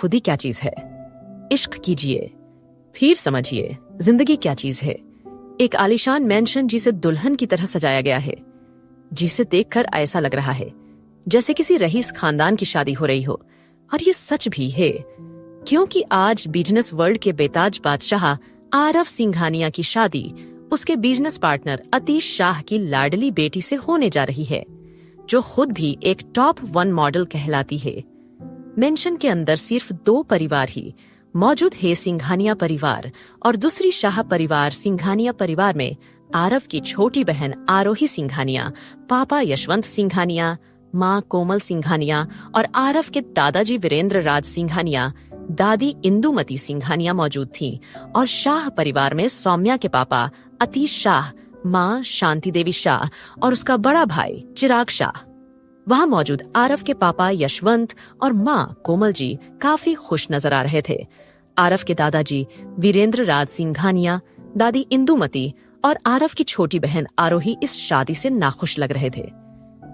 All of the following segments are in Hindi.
खुद ही क्या चीज है। इश्क कीजिए, फिर समझिए जिंदगी क्या चीज है। एक आलीशान मेंशन जिसे दुल्हन की तरह सजाया गया है, जिसे देखकर ऐसा लग रहा है जैसे किसी रईस खानदान की शादी हो रही हो। और ये सच भी है, क्योंकि आज बिजनेस वर्ल्ड के बेताज बादशाह आरव सिंघानिया की शादी उसके बिजनेस पार्टनर अतीश शाह की लाडली बेटी से होने जा रही है, जो खुद भी एक टॉप 1 मॉडल कहलाती है। मेंशन के अंदर सिर्फ 2 परिवार ही मौजूद है, सिंघानिया परिवार और दूसरी शाह परिवार। सिंघानिया परिवार में आरव की छोटी बहन आरोही सिंघानिया, पापा यशवंत सिंघानिया, माँ कोमल सिंघानिया और आरव के दादाजी वीरेंद्र राज सिंघानिया, दादी इंदुमती सिंघानिया मौजूद थीं। और शाह परिवार में सौम्या के पापा अतीश शाह, माँ शांति देवी शाह और उसका बड़ा भाई चिराग शाह। वहां मौजूद आरव के पापा यशवंत और माँ कोमल जी काफी खुश नजर आ रहे थे। आरव के दादाजी वीरेंद्र राज सिंघानिया, दादी इंदुमती और आरव की छोटी बहन आरोही इस शादी से नाखुश लग रहे थे।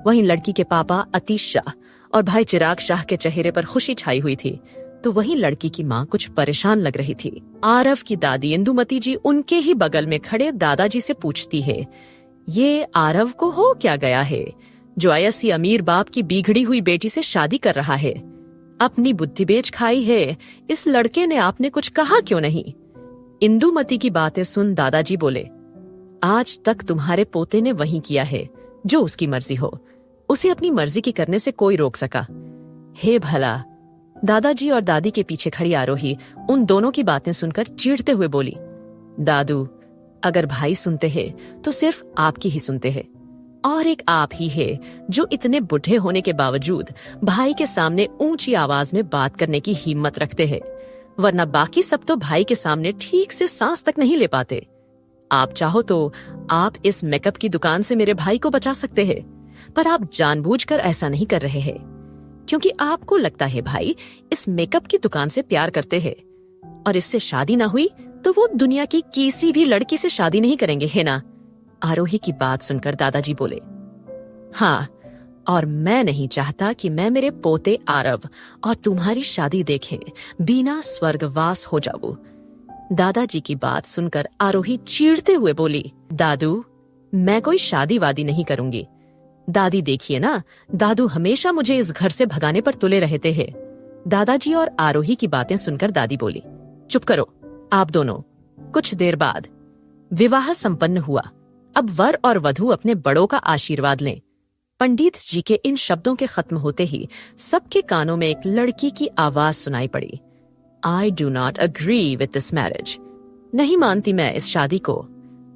वहीं लड़की के पापा अतीश शाह और भाई चिराग शाह के चेहरे पर खुशी छाई हुई थी, तो वहीं लड़की की माँ कुछ परेशान लग रही थी। आरव की दादी इंदुमती जी उनके ही बगल में खड़े दादाजी से पूछती है, ये आरव को हो क्या गया है जो ऐसी अमीर बाप की बिगड़ी हुई बेटी से शादी कर रहा है? अपनी बुद्धि बेच खाई है इस लड़के ने, आपने कुछ कहा क्यों नहीं? इंदुमती की बातें सुन दादाजी बोले, आज तक तुम्हारे पोते ने वही किया है जो उसकी मर्जी हो, उसे अपनी मर्जी की करने से कोई रोक सका? हे भला। दादाजी और दादी के पीछे खड़ी आरोही उन दोनों की बातें सुनकर चिढ़ते हुए बोली, दादू, अगर भाई सुनते हैं तो सिर्फ आपकी ही सुनते हैं, और एक आप ही है जो इतने बुढ़े होने के बावजूद भाई के सामने ऊंची आवाज में बात करने की हिम्मत रखते हैं, वरना बाकी सब तो भाई के सामने ठीक से सांस तक नहीं ले पाते। आप चाहो तो आप इस मेकअप की दुकान से मेरे भाई को बचा सकते हैं, पर आप जानबूझकर ऐसा नहीं कर रहे हैं, क्योंकि आपको लगता है भाई इस मेकअप की दुकान से प्यार करते हैं, और इससे शादी ना हुई तो वो दुनिया की किसी भी लड़की से शादी नहीं करेंगे, है ना? आरोही की बात सुनकर दादाजी बोले, हाँ, और मैं नहीं चाहता कि मैं मेरे पोते आरव और तुम्हारी शादी देखे बिना स्वर्गवास हो जाऊं। दादाजी की बात सुनकर आरोही चीढ़ते हुए बोली, दादू, मैं कोई शादी वादी नहीं करूंगी। दादी देखिए ना, दादू हमेशा मुझे इस घर से भगाने पर तुले रहते हैं। दादाजी और आरोही की बातें सुनकर दादी बोली, चुप करो आप दोनों। कुछ देर बाद विवाह संपन्न हुआ। अब वर और वधू अपने बड़ों का आशीर्वाद लें। पंडित जी के इन शब्दों के खत्म होते ही सबके कानों में एक लड़की की आवाज सुनाई पड़ी, I do not agree with this marriage. नहीं मानती मैं इस शादी को।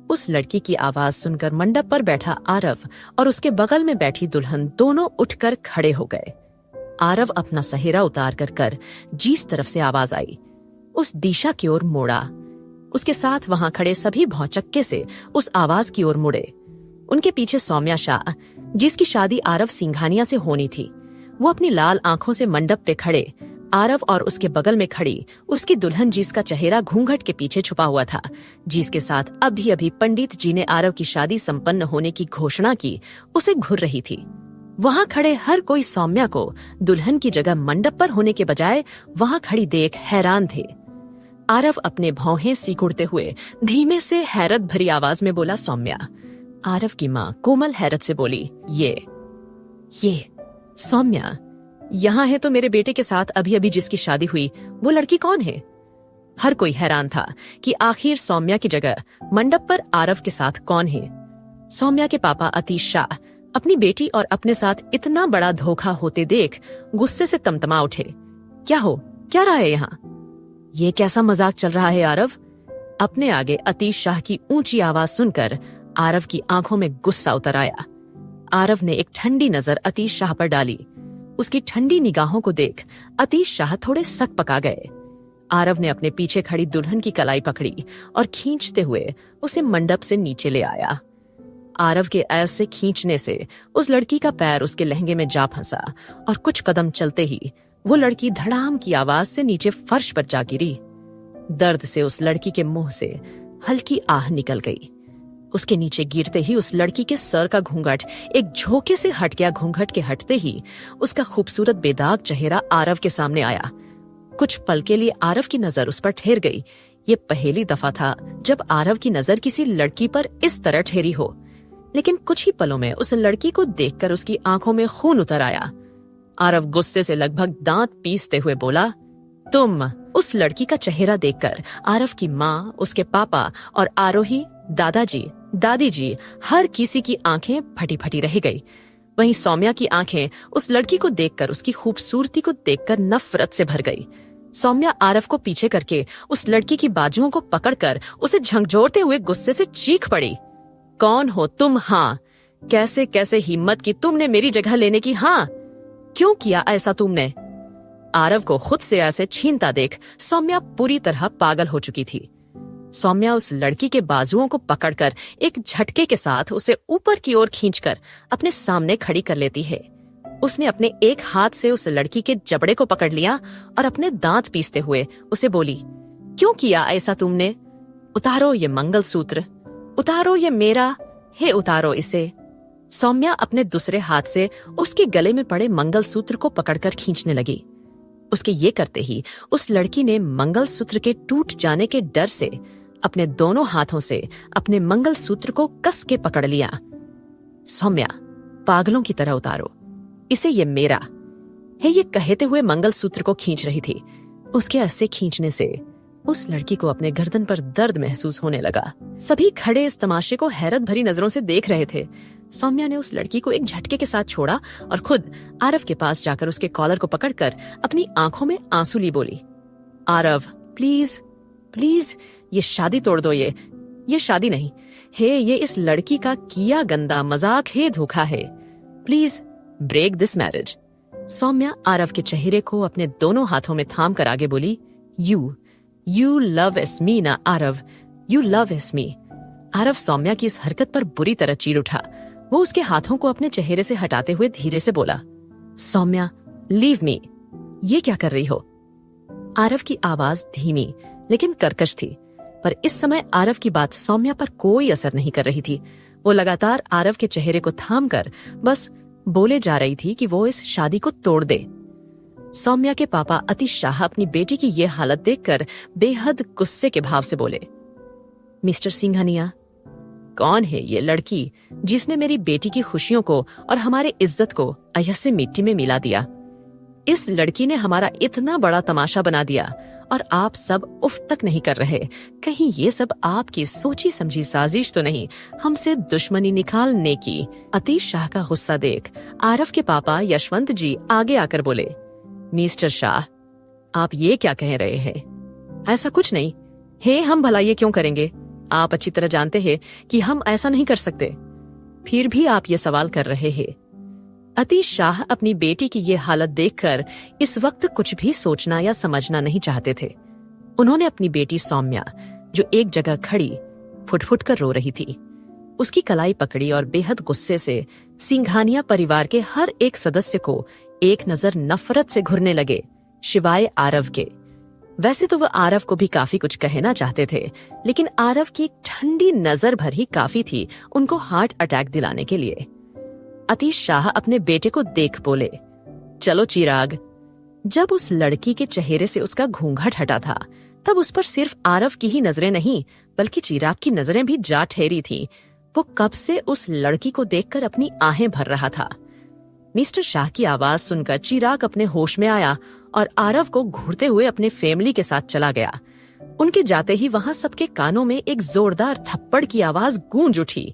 उस लड़की की आवाज सुनकर मंडप पर बैठा आरव और उसके बगल में बैठी दुल्हन दोनों उठकर खड़े हो गए। आरव अपना सहेरा उतार कर जिस तरफ से आवाज आई उस दिशा की ओर मोड़ा। उसके साथ वहां खड़े सभी भौचक्के से उस आवाज की ओर मुड़े। उनके पीछे सौम्या शाह, जिसकी शादी आरव सिंघानिया से होनी थी, वो अपनी लाल आंखों से मंडप पे खड़े आरव और उसके बगल में खड़ी उसकी दुल्हन, जिसका चेहरा घूंघट के पीछे छुपा हुआ था, जिसके साथ अभी अभी पंडित जी ने आरव की शादी संपन्न होने की घोषणा की, उसे घूर रही थी। वहां खड़े हर कोई सौम्या को दुल्हन की जगह मंडप पर होने के बजाय वहां खड़ी देख हैरान थे। आरव अपने भौहें सिकुड़ते हुए धीमे से हैरत भरी आवाज में बोला, सौम्या। आरव की माँ कोमल हैरत से बोली, ये सौम्या, यहाँ है तो मेरे बेटे के साथ अभी अभी जिसकी शादी हुई वो लड़की कौन है? हर कोई हैरान था कि आखिर सौम्या की जगह मंडप पर आरव के साथ कौन है। सौम्या के पापा अतीश शाह अपनी बेटी और अपने साथ इतना बड़ा धोखा होते देख गुस्से से तमतमा उठे। क्या रहा है यहाँ? ये कैसा मजाक चल रहा है आरव? अपने आगे अतीश शाह की ऊंची आवाज सुनकर आरव की आंखों में गुस्सा उतर आया। आरव ने एक ठंडी नजर अतीश शाह पर डाली। उसकी ठंडी निगाहों को देख अतीश शाह थोड़े सक पका गए। आरव ने अपने पीछे खड़ी दुल्हन की कलाई पकड़ी और खींचते हुए उसे मंडप से नीचे ले आया। आरव के ऐसे खींचने से उस लड़की का पैर उसके लहंगे में जा फंसा और कुछ कदम चलते ही वो लड़की धड़ाम की आवाज से नीचे फर्श पर जा गिरी। दर्द से उस लड़की के मुंह से हल्की आह निकल गई। उसके नीचे गिरते ही उस लड़की के सर का घूंघट एक झोंके से हट गया। घूंघट के हटते ही उसका खूबसूरत बेदाग चेहरा आरव के सामने आया। कुछ पल के लिए आरव की नजर उस पर ठहर गई। ये पहली दफा था जब आरव की नजर किसी लड़की पर इस तरह ठहरी हो, लेकिन कुछ ही पलों में उस लड़की को देखकर उसकी आंखों में खून उतर आया। आरव गुस्से से लगभग दांत पीसते हुए बोला, तुम। उस लड़की का चेहरा देखकर आरव की माँ, उसके पापा और आरोही, दादाजी, दादी जी, हर किसी की आंखें फटी फटी रह गई। वहीं सौम्या की आंखें उस लड़की को देखकर, उसकी खूबसूरती को देखकर नफरत से भर गई। सौम्या आरव को पीछे करके उस लड़की की बाजुओं को पकड़कर उसे झकझोरते हुए गुस्से से चीख पड़ी, कौन हो तुम? हाँ, कैसे कैसे हिम्मत की तुमने मेरी जगह लेने की? हाँ, क्यों किया ऐसा तुमने? आरव को खुद से ऐसे छीनता देख सौम्या पूरी तरह पागल हो चुकी थी। सौम्या उस लड़की के बाजुओं को पकड़कर एक झटके के साथ उसे ऊपर की ओर खींचकर अपने सामने खड़ी कर लेती है। उसने अपने एक हाथ से उस लड़की के जबड़े को पकड़ लिया और अपने दांत पीसते हुए उसे बोली, क्यों किया ऐसा तुमने? उतारो ये मंगलसूत्र, उतारो ये मेरा है, उतारो इसे। सौम्या अपने दूसरे हाथ से उसके गले में पड़े मंगलसूत्र को पकड़कर खींचने लगी। उसके ये करते ही उस लड़की ने मंगलसूत्र के टूट जाने के डर से अपने दोनों हाथों से अपने मंगलसूत्र को कस के पकड़ लिया। सौम्या, पागलों की तरह उतारो इसे, ये मेरा है, ये कहते हुए मंगलसूत्र को खींच रही थी। उसके ऐसे खींचने से उस लड़की को अपने गर्दन पर दर्द महसूस होने लगा। सभी खड़े इस तमाशे को हैरत भरी नजरों से देख रहे थे। सौम्या ने उस लड़की को एक झटके के साथ छोड़ा और खुद आरव के पास जाकर उसके कॉलर को पकड़कर अपनी आंखों में आंसू ली बोली, आरव प्लीज प्लीज, ये शादी तोड़ दो। ये शादी नहीं है, ये इस लड़की का किया गंदा मजाक है, धोखा है। Please break this marriage. Saumya Aarav के चेहरे को अपने दोनों हाथों में थाम कर आगे बोली, यू लव एस मी ना आरव, यू लव एस मी। आरव सौम्या की इस हरकत पर बुरी तरह चीड़ उठा। वो उसके हाथों को अपने चेहरे से हटाते हुए धीरे से बोला, सौम्या लीव मी, ये क्या कर रही हो? आरव की आवाज धीमी लेकिन कर्कश थी, पर इस समय आरव की बात सौम्या पर कोई असर नहीं कर रही थी। वो लगातार आरव के चेहरे को थाम कर बस बोले जा रही थी कि वो इस शादी को तोड़ दे। सौम्या के पापा अतीश शाह अपनी बेटी की ये हालत देखकर बेहद गुस्से के भाव से बोले, मिस्टर सिंघानिया, कौन है ये लड़की जिसने मेरी बेटी की खुशियों को और हमारे इज्जत को अयस्से मिट्टी में मिला दिया? इस लड़की ने हमारा इतना बड़ा तमाशा बना दिया और आप सब उफ तक नहीं कर रहे। कहीं ये सब आपकी सोची समझी साजिश तो नहीं, हमसे दुश्मनी निकालने की? अतीश शाह का गुस्सा देख आरव के पापा यशवंत जी आगे आकर बोले, मिस्टर शाह, आप ये क्या कह रहे हैं? ऐसा कुछ नहीं है, हम भला ये क्यों करेंगे? आप अच्छी तरह जानते हैं कि हम ऐसा नहीं कर सकते, फिर भी आप ये सवाल कर रहे हैं। अतीश शाह अपनी बेटी की ये हालत देखकर इस वक्त कुछ भी सोचना या समझना नहीं चाहते थे। उन्होंने अपनी बेटी सौम्या, जो एक जगह खड़ी फुट-फुट कर रो रही थी, उसकी कलाई पकड़ी और बेहद गुस्से से सिंघानिया परिवार के हर एक सदस्य को एक नजर नफरत से घूरने लगे, शिवाय आरव के। वैसे तो वह आरव को भी काफी कुछ कहना चाहते थे, लेकिन आरव की एक ठंडी नजर भर ही काफी थी उनको हार्ट अटैक दिलाने के लिए। अतीश शाह अपने बेटे को देख बोले, चलो चिराग। जब उस लड़की के चेहरे से उसका घूंघट हटा था, तब उस पर सिर्फ आरव की ही नजरें नहीं बल्कि चिराग की नजरें भी जा ठहरी थी। वो कब से उस लड़की को देखकर अपनी आहें भर रहा था। मिस्टर शाह की आवाज सुनकर चिराग अपने होश में आया और आरव को घूरते हुए अपने फैमिली के साथ चला गया। उनके जाते ही वहां सबके कानों में एक जोरदार थप्पड़ की आवाज गूंज उठी।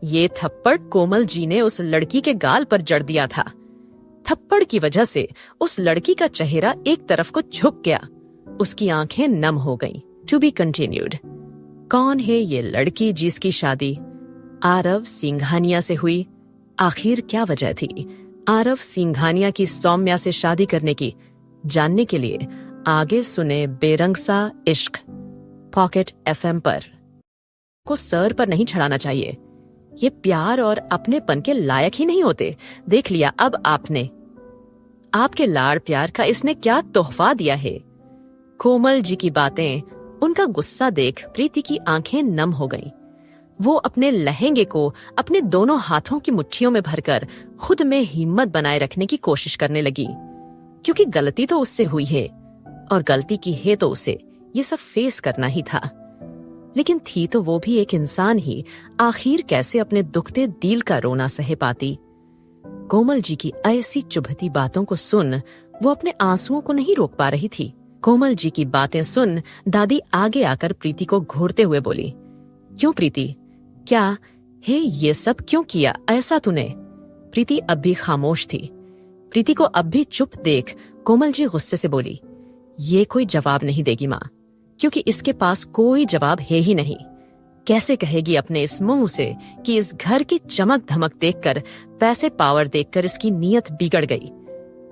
ये थप्पड़ कोमल जी ने उस लड़की के गाल पर जड़ दिया था। थप्पड़ की वजह से उस लड़की का चेहरा एक तरफ को झुक गया, उसकी आंखें नम हो गईं। To be continued. कौन है ये लड़की जिसकी शादी आरव सिंघानिया से हुई? आखिर क्या वजह थी आरव सिंघानिया की सौम्या से शादी करने की? जानने के लिए आगे सुने बेरंग सा इश्क पॉकेट FM पर। को सर पर नहीं चढ़ाना चाहिए, ये प्यार और अपनेपन के लायक ही नहीं होते। देख लिया अब आपने, आपके लाड़ प्यार का इसने क्या तोहफा दिया है। कोमल जी की बातें, उनका गुस्सा देख प्रीति की आंखें नम हो गईं। वो अपने लहंगे को अपने दोनों हाथों की मुट्ठियों में भरकर खुद में हिम्मत बनाए रखने की कोशिश करने लगी, क्योंकि गलती तो उससे हुई है और गलती की है तो उसे ये सब फेस करना ही था। लेकिन थी तो वो भी एक इंसान ही, आखिर कैसे अपने दुखते दिल का रोना सहे पाती। कोमल जी की ऐसी चुभती बातों को सुन वो अपने आंसुओं को नहीं रोक पा रही थी। कोमल जी की बातें सुन दादी आगे आकर प्रीति को घूरते हुए बोली, क्यों प्रीति, क्या हे ये सब क्यों किया ऐसा तूने? प्रीति अब भी खामोश थी। प्रीति को अब भी चुप देख कोमल जी गुस्से से बोली, ये कोई जवाब नहीं देगी माँ, क्योंकि इसके पास कोई जवाब है ही नहीं। कैसे कहेगी अपने इस मुंह से कि इस घर की चमक धमक देखकर, पैसे पावर देखकर इसकी नीयत बिगड़ गई।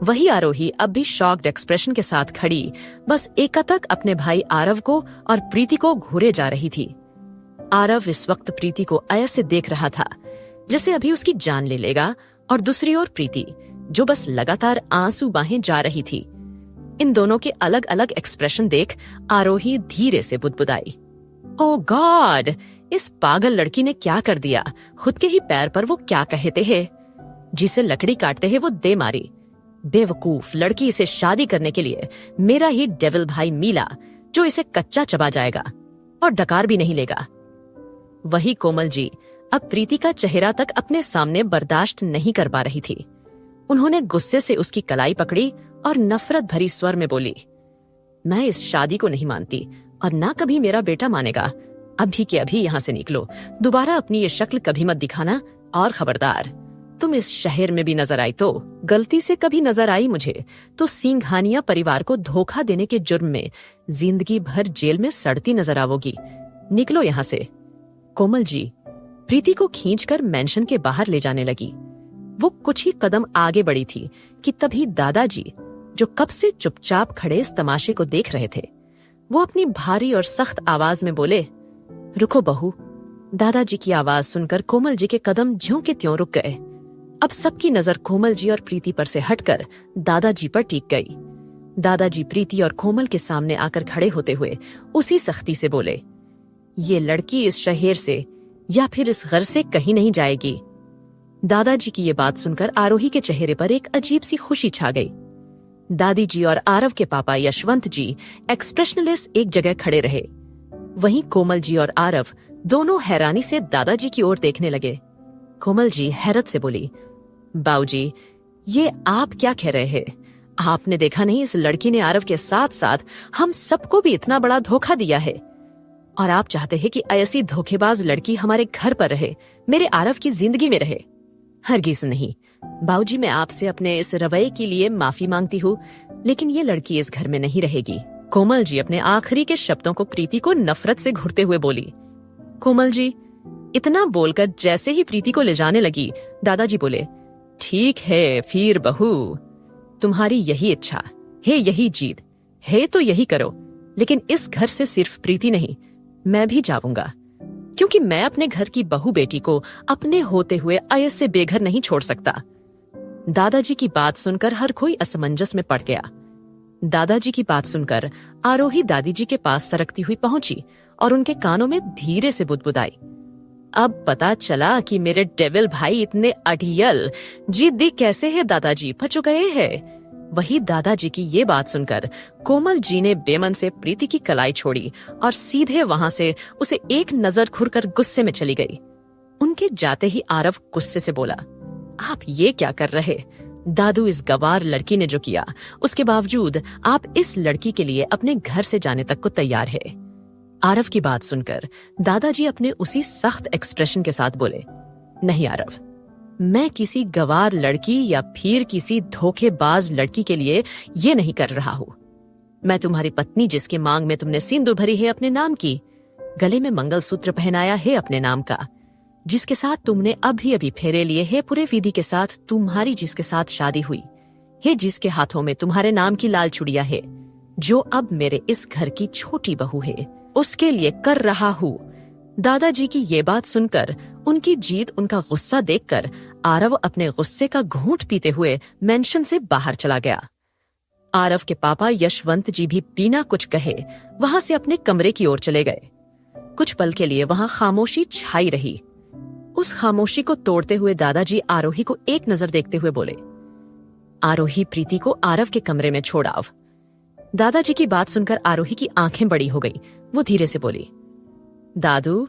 वही आरोही अब भी शॉक्ड एक्सप्रेशन के साथ खड़ी बस एकटक अपने भाई आरव को और प्रीति को घूरे जा रही थी। आरव इस वक्त प्रीति को ऐसे देख रहा था जैसे अभी उसकी जान ले लेगा, और दूसरी ओर प्रीति जो बस लगातार आंसू बहाए जा रही थी। इन दोनों के अलग अलग एक्सप्रेशन देख आरोही धीरे से बुदबुदाई, ओ गॉड, इस पागल लड़की ने क्या कर दिया? खुद के ही पैर पर वो क्या कहते हैं? जिसे लकड़ी काटते हैं वो दे मारी। बेवकूफ लड़की, इसे शादी करने के लिए मेरा ही डेविल भाई मीला, जो इसे कच्चा चबा जाएगा और डकार भी नहीं लेगा। वही कोमल जी अब प्रीति का चेहरा तक अपने सामने बर्दाश्त नहीं कर पा रही थी। उन्होंने गुस्से से उसकी कलाई पकड़ी और नफरत भरी स्वर में बोली, मैं इस शादी को नहीं मानती और ना कभी मेरा बेटा मानेगा। अभी के अभी यहाँ से निकलो, दोबारा अपनी ये शक्ल कभी मत दिखाना, और खबरदार तुम इस शहर में भी नजर आई तो, गलती से कभी नजर आई मुझे तो सिंघानिया परिवार को धोखा देने के जुर्म में जिंदगी भर जेल में सड़ती नजर आओगी। निकलो यहाँ से। कोमल जी प्रीति को खींचकर मेंशन के बाहर ले जाने लगी। वो कुछ ही कदम आगे बढ़ी थी कि तभी दादाजी, जो कब से चुपचाप खड़े इस तमाशे को देख रहे थे, वो अपनी भारी और सख्त आवाज में बोले, रुको बहू। दादाजी की आवाज सुनकर कोमल जी के कदम ज्यों के त्यों रुक गए। अब सबकी नजर कोमल जी और प्रीति पर से हटकर दादाजी पर टिक गई। दादाजी प्रीति और कोमल के सामने आकर खड़े होते हुए उसी सख्ती से बोले, ये लड़की इस शहर से या फिर इस घर से कहीं नहीं जाएगी। दादाजी की ये बात सुनकर आरोही के चेहरे पर एक अजीब सी खुशी छा गई। दादी जी और आरव के पापा यशवंत जी एक्सप्रेशनलेस एक जगह खड़े रहे। वहीं कोमल जी और आरव दोनों हैरानी से दादाजी की ओर देखने लगे। कोमल जी हैरत से बोली, बाऊजी, ये आप क्या कह रहे हैं? आपने देखा नहीं इस लड़की ने आरव के साथ साथ हम सबको भी इतना बड़ा धोखा दिया है, और आप चाहते हैं कि ऐसी धोखेबाज लड़की हमारे घर पर रहे, मेरे आरव की जिंदगी में रहे? हरगिज नहीं बाऊजी, मैं आपसे अपने इस रवैये के लिए माफी मांगती हूँ, लेकिन ये लड़की इस घर में नहीं रहेगी। कोमल जी अपने आखिरी के शब्दों को प्रीति को नफरत से घुरते हुए बोली। कोमल जी इतना बोलकर जैसे ही प्रीति को ले जाने लगी, दादाजी बोले, ठीक है फिर बहू, तुम्हारी यही इच्छा है, यही जीत है तो यही करो, लेकिन इस घर से सिर्फ प्रीति नहीं, मैं भी जाऊंगा, क्योंकि मैं अपने घर की बहू बेटी को अपने होते हुए ऐसे बेघर नहीं छोड़ सकता। दादाजी की बात सुनकर हर कोई असमंजस में पड़ गया। दादाजी की बात सुनकर आरोही दादी जी के पास सरकती हुई पहुंची और उनके कानों में धीरे से बुदबुदाई, अब पता चला कि मेरे डेविल भाई इतने अड़ियल जिद्दी कैसे है दादाजी, पच गए हैं। वही दादाजी की ये बात सुनकर कोमल जी ने बेमन से प्रीति की कलाई छोड़ी और सीधे वहां से उसे एक नजर घूरकर गुस्से में चली गई। उनके जाते ही आरव गुस्से से बोला, आप ये क्या कर रहे? दादू, इस गवार लड़की ने जो किया उसके बावजूद आप इस लड़की के लिए अपने घर से जाने तक को तैयार है। आरव की बात सुनकर दादाजी अपने उसी सख्त एक्सप्रेशन के साथ बोले, नहीं आरव, मैं किसी गवार लड़की या फिर किसी धोखेबाज लड़की के लिए ये नहीं कर रहा हूँ। मैं तुम्हारी पत्नी, जिसके मांग में तुमने सिंदूर भरी है अपने नाम की, गले में मंगलसूत्र पहनाया है अपने नाम का, जिसके साथ तुमने अभी अभी फेरे लिए है पूरे विधि के साथ, तुम्हारी जिसके साथ शादी हुई है, जिसके हाथों में तुम्हारे नाम की लाल चूड़ियां है, जो अब मेरे इस घर की छोटी बहू है, उसके लिए कर रहा हूँ। दादाजी की ये बात सुनकर, उनकी जीत, उनका गुस्सा देखकर आरव अपने गुस्से का घूंट पीते हुए मेंशन से बाहर चला गया। आरव के पापा यशवंत जी भी बिना कुछ कहे वहां से अपने कमरे की ओर चले गए। कुछ पल के लिए वहां खामोशी छाई रही। उस खामोशी को तोड़ते हुए दादाजी आरोही को एक नजर देखते हुए बोले, आरोही, प्रीति को आरव के कमरे में छोड़ आओ। दादाजी की बात सुनकर आरोही की आंखें बड़ी हो गई। वो धीरे से बोली, दादू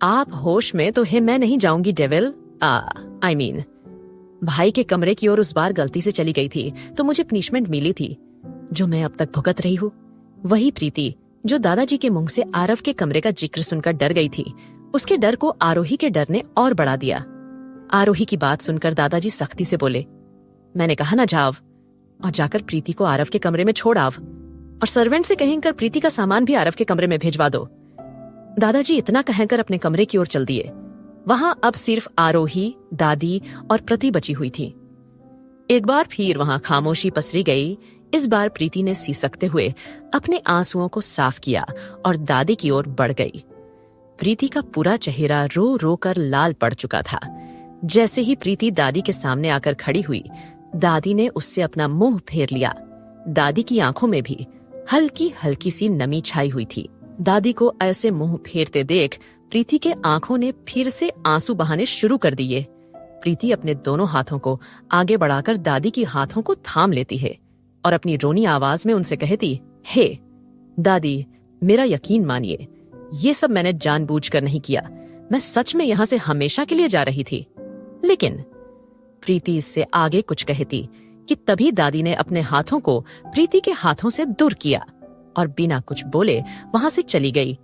आप होश में तो है, मैं नहीं जाऊंगी डेविल। आई मीन भाई के कमरे की ओर उस बार गलती से चली गई थी तो मुझे पनिशमेंट मिली थी जो मैं अब तक भुगत रही हूँ। वही प्रीति जो दादाजी के मुंह से आरव के कमरे का जिक्र सुनकर डर गई थी, उसके डर को आरोही के डर ने और बढ़ा दिया। आरोही की बात सुनकर दादाजी सख्ती से बोले, मैंने कहा ना जाओ, और जाकर प्रीति को आरव के कमरे में छोड़ आओ, और सर्वेंट से कहेंकर प्रीति का सामान भी आरव के कमरे में भेजवा दो। दादाजी इतना कहकर अपने कमरे की ओर चल दिए। वहां अब सिर्फ आरोही, दादी और प्रति बची हुई थी। एक बार फिर वहां खामोशी पसरी गई। इस बार प्रीति ने सिसकते हुए अपने आंसुओं को साफ किया और दादी की ओर बढ़ गई। प्रीति का पूरा चेहरा रो रो कर लाल पड़ चुका था। जैसे ही प्रीति दादी के सामने आकर खड़ी हुई, दादी ने उससे अपना मुंह फेर लिया। दादी की आंखों में भी हल्की हल्की सी नमी छाई हुई थी। दादी को ऐसे मुंह फेरते देख प्रीति के आंखों ने फिर से आंसू बहाने शुरू कर दिए। प्रीति अपने दोनों हाथों को आगे बढ़ाकर दादी की हाथों को थाम लेती है और अपनी रोनी आवाज में उनसे कहती, हे दादी, मेरा यकीन मानिए, ये सब मैंने जानबूझकर नहीं किया। मैं सच में यहाँ से हमेशा के लिए जा रही थी। लेकिन प्रीति इससे आगे कुछ कहती कि तभी दादी ने अपने हाथों को प्रीति के हाथों से दूर किया और बिना कुछ बोले वहां से चली गई।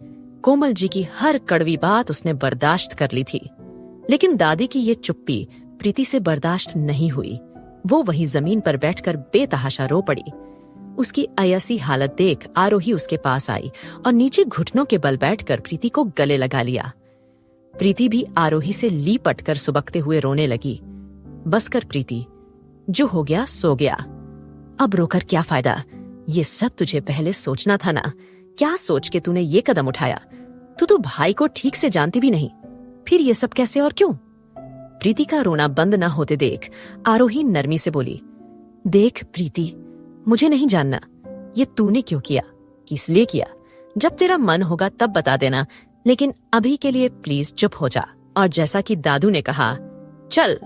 कोमल जी की हर कड़वी बात उसने बर्दाश्त कर ली थी, लेकिन दादी की ये चुप्पी प्रीति से बर्दाश्त नहीं हुई। वो वहीं जमीन पर बैठकर बेतहाशा रो पड़ी। उसकी अयसी हालत देख आरोही उसके पास आई और नीचे घुटनों के बल बैठकर प्रीति को गले लगा लिया। प्रीति भी आरोही से लीपट कर सुबकते हुए रोने लगी। बस कर प्रीति, जो हो गया सो गया, अब रोकर क्या फायदा। ये सब तुझे पहले सोचना था ना। क्या सोच के तूने ये कदम उठाया? तू तो भाई को ठीक से जानती भी नहीं, फिर ये सब कैसे और क्यों? प्रीति का रोना बंद न होते देख आरोही नरमी से बोली, देख प्रीति, मुझे नहीं जानना ये तूने क्यों किया, किस लिए किया। जब तेरा मन होगा तब बता देना, लेकिन अभी के लिए प्लीज चुप हो जा। और जैसा कि दादू ने कहा, चल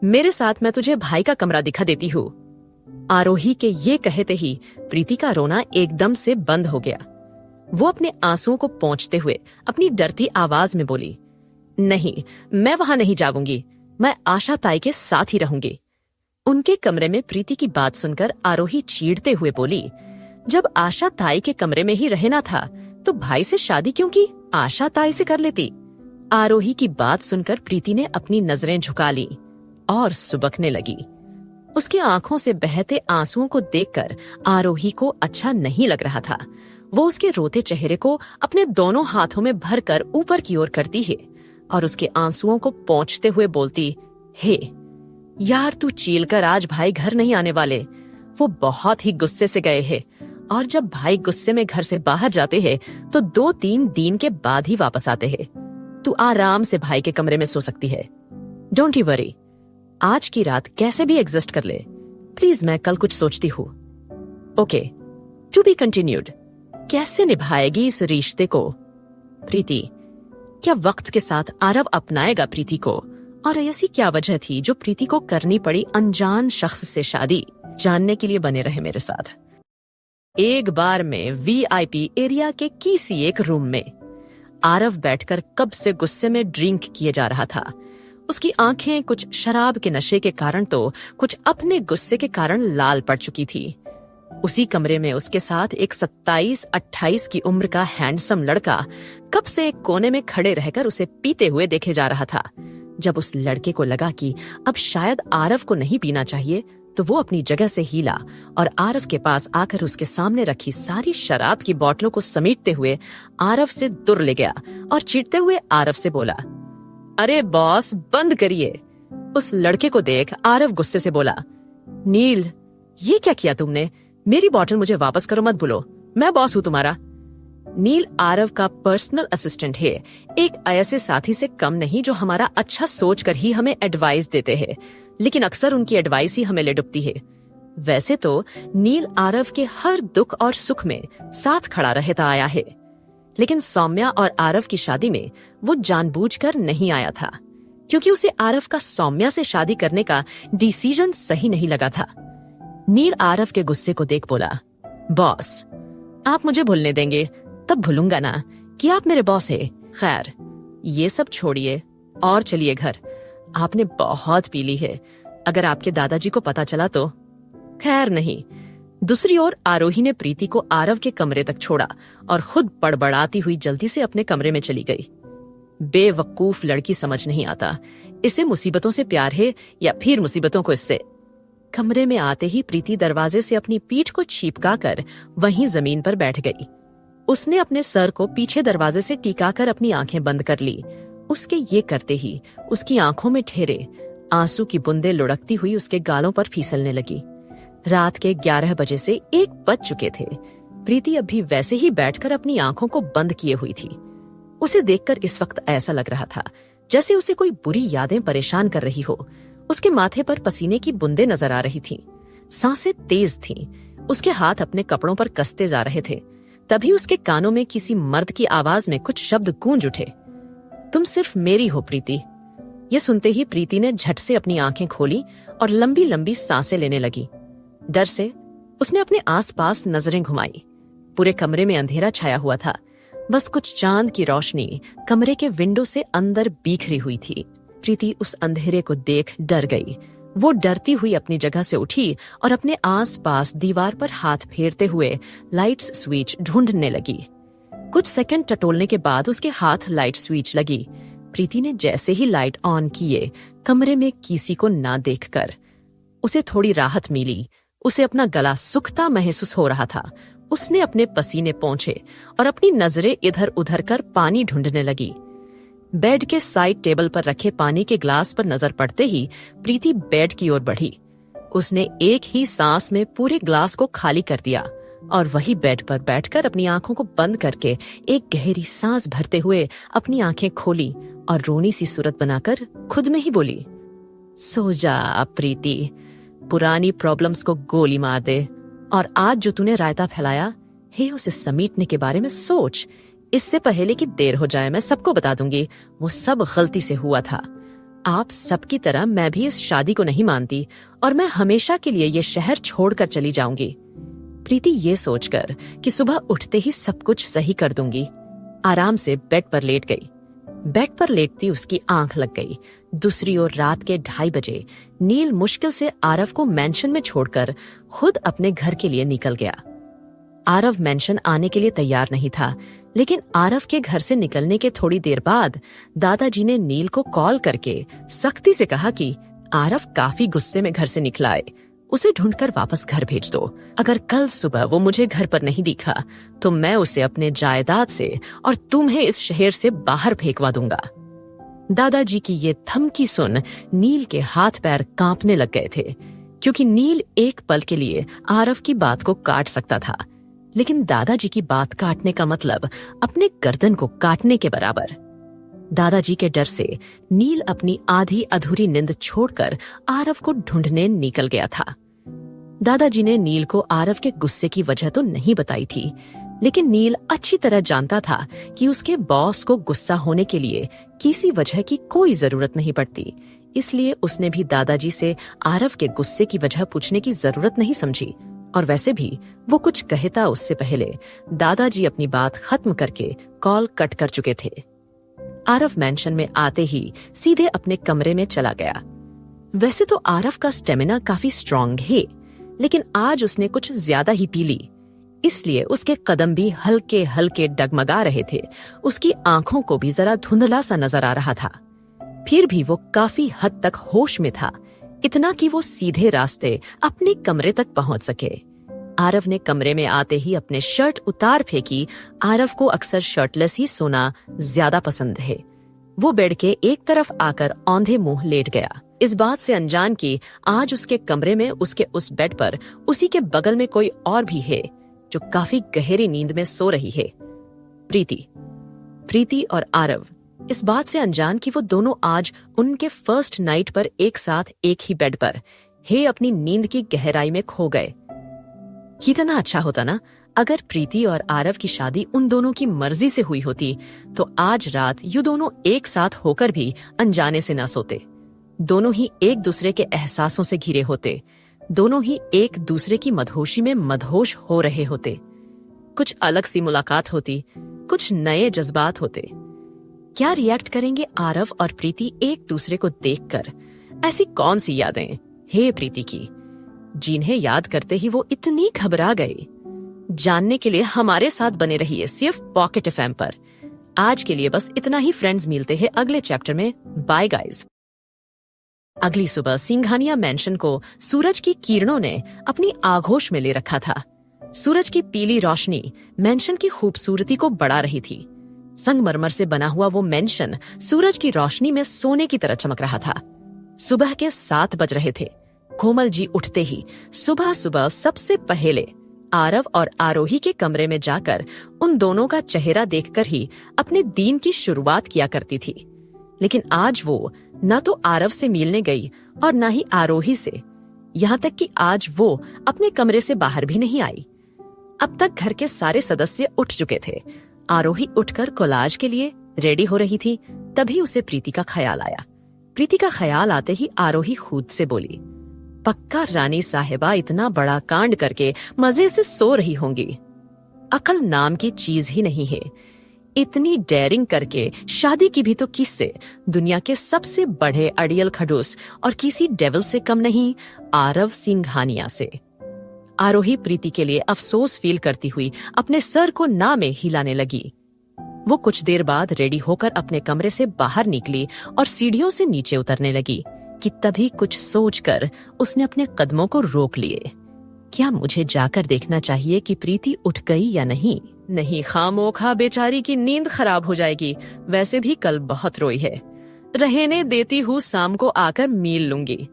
मेरे साथ, मैं तुझे भाई का कमरा दिखा देती हूँ। आरोही के ये कहते ही प्रीति का रोना एकदम से बंद हो गया। वो अपने आंसुओं को पोंछते हुए अपनी डरती आवाज में बोली, नहीं, मैं वहां नहीं जाऊंगी, मैं आशा ताई के साथ ही रहूंगी। उनके कमरे में प्रीति की बात सुनकर आरोही चीढ़ते हुए बोली, जब आशा ताई के कमरे में ही रहना था तो भाई से शादी क्यों की? आशा ताई से कर लेती। आरोही की बात सुनकर प्रीति ने अपनी नजरें झुका ली और सुबकने लगी। उसकी आंखों से बहते आंसुओं को देखकर आरोही को अच्छा नहीं लग रहा था। वो उसके रोते चेहरे को अपने दोनों हाथों में भरकर ऊपर की ओर करती है और उसके आंसुओं को पोंछते हुए बोलती, हे यार, तू चील कर आज भाई घर नहीं आने वाले। वो बहुत ही गुस्से से गए हैं और जब भाई गुस्से में घर से बाहर जाते हैं तो 2-3 दिन के बाद ही वापस आते हैं। तू आराम से भाई के कमरे में सो सकती है। डोंट यू वरी, आज की रात कैसे भी एग्जिस्ट कर ले। प्लीज, मैं कल कुछ सोचती हूँ। Okay, to be continued. कैसे निभाएगी इस रिश्ते को प्रीति? क्या वक्त के साथ आरव अपनाएगा प्रीति को? और ऐसी क्या वजह थी जो प्रीति को करनी पड़ी अनजान शख्स से शादी? जानने के लिए बने रहे मेरे साथ। एक बार में वीआईपी एरिया के किसी एक रूम में आरव बैठकर कब से गुस्से में ड्रिंक किए जा रहा था। उसकी आंखें कुछ शराब के नशे के कारण तो कुछ अपने गुस्से के कारण लाल पड़ चुकी थी। उसी कमरे में उसके साथ एक 27-28 की उम्र का हैंडसम लड़का कब से एक कोने में खड़े रहकर उसे पीते हुए देखे जा रहा था। जब उस लड़के को लगा कि अब शायद आरव को नहीं पीना चाहिए, तो वो अपनी जगह से हिला और आरव के पास आकर उसके सामने रखी सारी शराब की बोतलों को समेटते हुए आरव से दूर ले गया और चिढ़ते हुए आरव से बोला, अरे बॉस, बंद करिए। उस लड़के को देख आरव गुस्से से बोला, नील, ये क्या किया तुमने? मेरी बोतल मुझे वापस करो, मत भूलो, मैं बॉस हूँ तुम्हारा। नील आरव का पर्सनल असिस्टेंट है, एक ऐसे साथी से कम नहीं जो हमारा अच्छा सोच कर ही हमें एडवाइस देते हैं, लेकिन अक्सर उनकी एडवाइस ही हमें ले डुबती है। वैसे तो नील आरव के हर दुख और सुख में साथ खड़ा रहता आया है, लेकिन सौम्या और आरव की शादी में वो जानबूझकर नहीं आया था, क्योंकि उसे आरव का सौम्या से शादी करने का डिसीजन सही नहीं लगा था। नील आरव के गुस्से को देख बोला, बॉस, आप मुझे भूलने देंगे तब भूलूंगा ना कि आप मेरे बॉस है। खैर, ये सब छोड़िए और चलिए घर। आपने बहुत पी ली है, अगर आपके दादाजी को पता चला तो। खैर नहीं। दूसरी ओर आरोही ने प्रीति को आरव के कमरे तक छोड़ा और खुद बड़बड़ाती हुई जल्दी से अपने कमरे में चली गई। बेवकूफ लड़की, समझ नहीं आता इसे मुसीबतों से प्यार है या फिर मुसीबतों को इससे। कमरे में आते ही प्रीति दरवाजे से अपनी पीठ को छिपका कर वहीं जमीन पर बैठ गई। उसने अपने सर को पीछे दरवाजे से टिकाकर अपनी आंखें बंद कर ली। उसके ये करते ही उसकी आंखों में ठहरे आंसू की बूंदें लुढ़कती हुई उसके गालों पर फिसलने लगी। रात के 11 बजे से 1 बज चुके थे। प्रीति अभी वैसे ही बैठकर अपनी आंखों को बंद किए हुई थी। उसे देखकर इस वक्त ऐसा लग रहा था जैसे उसे कोई बुरी यादें परेशान कर रही हो। उसके माथे पर पसीने की बूंदें नजर आ रही थीं। सांसें तेज थीं। उसके हाथ अपने कपड़ों पर कसते जा रहे थे। तभी उसके कानों में किसी मर्द की आवाज में कुछ शब्द गूंज उठे। तुम सिर्फ मेरी हो प्रीति। ये सुनते ही प्रीति ने झट से अपनी आंखें खोली और लंबी लंबी सांसें लेने लगी। डर से उसने अपने आसपास नजरें घुमाई। पूरे कमरे में अंधेरा छाया हुआ था। बस कुछ चांद की रोशनी कमरे के विंडो से अंदर बिखरी हुई थी। प्रीति उस अंधेरे को देख डर गई। वो डरती हुई अपनी जगह से उठी और अपने आसपास दीवार पर हाथ फेरते हुए लाइट्स स्विच ढूंढने लगी। कुछ सेकंड टटोलने के बाद उसके हाथ लाइट स्विच लगी। प्रीति ने जैसे ही लाइट ऑन किए, कमरे में किसी को ना देखकर उसे थोड़ी राहत मिली। उसे अपना गला सूखता महसूस हो रहा था। उसने अपने पसीने पोंछे और अपनी नजरें इधर उधर कर पानी ढूंढने लगी। बेड के साइड टेबल पर रखे पानी के ग्लास पर नजर पड़ते ही प्रीति बेड की ओर बढ़ी। उसने एक ही सांस में पूरे ग्लास को खाली कर दिया और वही बेड पर बैठकर अपनी आंखों को बंद करके एक गहरी सांस भरते हुए अपनी आंखें खोली और रोनी सी सूरत बनाकर खुद में ही बोली, सो जा प्रीति, पुरानी प्रॉब्लम्स को गोली मार दे और आज जो तूने रायता फैलाया है उसे समेटने के बारे में सोच। इससे पहले कि देर हो जाए मैं सबको बता दूंगी वो सब गलती से हुआ था। आप सबकी तरह मैं भी इस शादी को नहीं मानती और मैं हमेशा के लिए ये शहर छोड़कर चली जाऊंगी। प्रीति ये सोचकर कि सुबह उठते ही सब कुछ सही कर दूंगी, आराम से बेड पर लेट गई। बेड पर लेटती उसकी आंख लग गई। दूसरी ओर रात के 2:30 बजे नील मुश्किल से आरव को मेंशन में छोड़कर खुद अपने घर के लिए निकल गया। आरव मेंशन आने के लिए तैयार नहीं था, लेकिन आरव के घर से निकलने के थोड़ी देर बाद दादाजी ने नील को कॉल करके सख्ती से कहा कि आरव काफी गुस्से में घर से निकला है, उसे ढूंढकर वापस घर भेज दो। अगर कल सुबह वो मुझे घर पर नहीं दिखा तो मैं उसे अपने जायदाद से और तुम्हें इस शहर से बाहर फेंकवा दूंगा। दादाजी की ये धमकी सुन नील के हाथ पैर कांपने लग गए थे, क्योंकि नील एक पल के लिए आरव की बात को काट सकता था, लेकिन दादाजी की बात काटने का मतलब अपने गर्दन को काटने के बराबर। दादाजी के डर से नील अपनी आधी अधूरी नींद छोड़कर आरव को ढूंढने निकल गया था। दादाजी ने नील को आरव के गुस्से की वजह तो नहीं बताई थी, लेकिन नील अच्छी तरह जानता था कि उसके बॉस को गुस्सा होने के लिए किसी वजह की कोई जरूरत नहीं पड़ती। इसलिए उसने भी दादाजी से आरव के गुस्से की वजह पूछने की जरूरत नहीं समझी। और वैसे भी वो कुछ कहता उससे पहले दादाजी अपनी बात खत्म करके कॉल कट कर चुके थे। आरव मेंशन में आते ही सीधे अपने कमरे में चला गया। वैसे तो आरव का स्टेमिना काफी स्ट्रांग है, लेकिन आज उसने कुछ ज्यादा ही पी ली, इसलिए उसके कदम भी हल्के हल्के डगमगा रहे थे। उसकी आंखों को भी जरा धुंधला सा नजर आ रहा था। फिर भी वो काफी हद तक होश में था, इतना कि वो सीधे रास्ते अपने कमरे तक पहुंच सके। आरव ने कमरे में आते ही अपने शर्ट उतार फेंकी। आरव को अक्सर शर्टलेस ही सोना ज्यादा पसंद है। वो बेड के एक तरफ आकर औंधे मुंह लेट गया, इस बात से अनजान कि आज उसके कमरे में उसके उस बेड पर उसी के बगल में कोई और भी है जो काफी गहरी नींद में सो रही है। प्रीति और आरव इस बात से अनजान कि वो दोनों आज उनके फर्स्ट नाइट पर एक साथ एक ही बेड पर हे अपनी नींद की गहराई में खो गए। कितना अच्छा होता ना अगर प्रीति और आरव की शादी उन दोनों की मर्जी से हुई होती, तो आज रात ये दोनों एक साथ होकर भी अनजाने से ना सोते। दोनों ही एक दूसरे के एहसासों से घिरे होते। दोनों ही एक दूसरे की मदहोशी में मदहोश हो रहे होते। कुछ अलग सी मुलाकात होती, कुछ नए जज्बात होते। क्या रिएक्ट करेंगे आरव और प्रीति एक दूसरे को देखकर? ऐसी कौन सी यादें हे प्रीति की, जिन्हें याद करते ही वो इतनी घबरा गए? जानने के लिए हमारे साथ बने रहिए सिर्फ पॉकेट एफएम पर। आज के लिए बस इतना ही फ्रेंड्स, मिलते हैं अगले चैप्टर में। Bye guys. अगली सुबह सिंघानिया मैंशन को सूरज की किरणों ने अपनी आगोश में ले रखा था। सूरज की पीली रोशनी मैंशन की खूबसूरती को बढ़ा रही थी। संगमरमर से बना हुआ वो मैंशन सूरज की रोशनी में सोने की तरह चमक रहा था। सुबह के 7 बज रहे थे। कोमल जी उठते ही सुबह सुबह सबसे पहले आरव और आरोही के कमरे में जाकर उन दोनों का चेहरा देखकर ही अपने दिन की शुरुआत किया करती थी। लेकिन आज वो न तो आरव से मिलने गई और न ही आरोही से। यहाँ तक कि आज वो अपने कमरे से बाहर भी नहीं आई। अब तक घर के सारे सदस्य उठ चुके थे। आरोही उठकर कोलाज के लिए रेडी हो रही थी, तभी उसे प्रीति का ख्याल आया। प्रीति का ख्याल आते ही आरोही खुद से बोली, पक्का रानी साहिबा इतना बड़ा कांड करके मजे से सो रही होंगी। अकल नाम की चीज ही नहीं है। इतनी डेयरिंग करके शादी की भी तो किससे? दुनिया के सबसे बड़े अड़ियल खडूस और किसी डेविल से कम नहीं, आरव सिंघानिया से। आरोही प्रीति के लिए अफसोस फील करती हुई अपने सर को ना में हिलाने लगी। वो कुछ देर बाद रेडी होकर अपने कमरे से बाहर निकली और सीढ़ियों से नीचे उतरने लगी कि तभी कुछ सोचकर उसने अपने कदमों को रोक लिए। क्या मुझे जाकर देखना चाहिए कि प्रीति उठ गई या नहीं? नहीं, खामोखा बेचारी की नींद खराब हो जाएगी। वैसे भी कल बहुत रोई है। रहने देती हूँ, शाम को आकर मील लूंगी।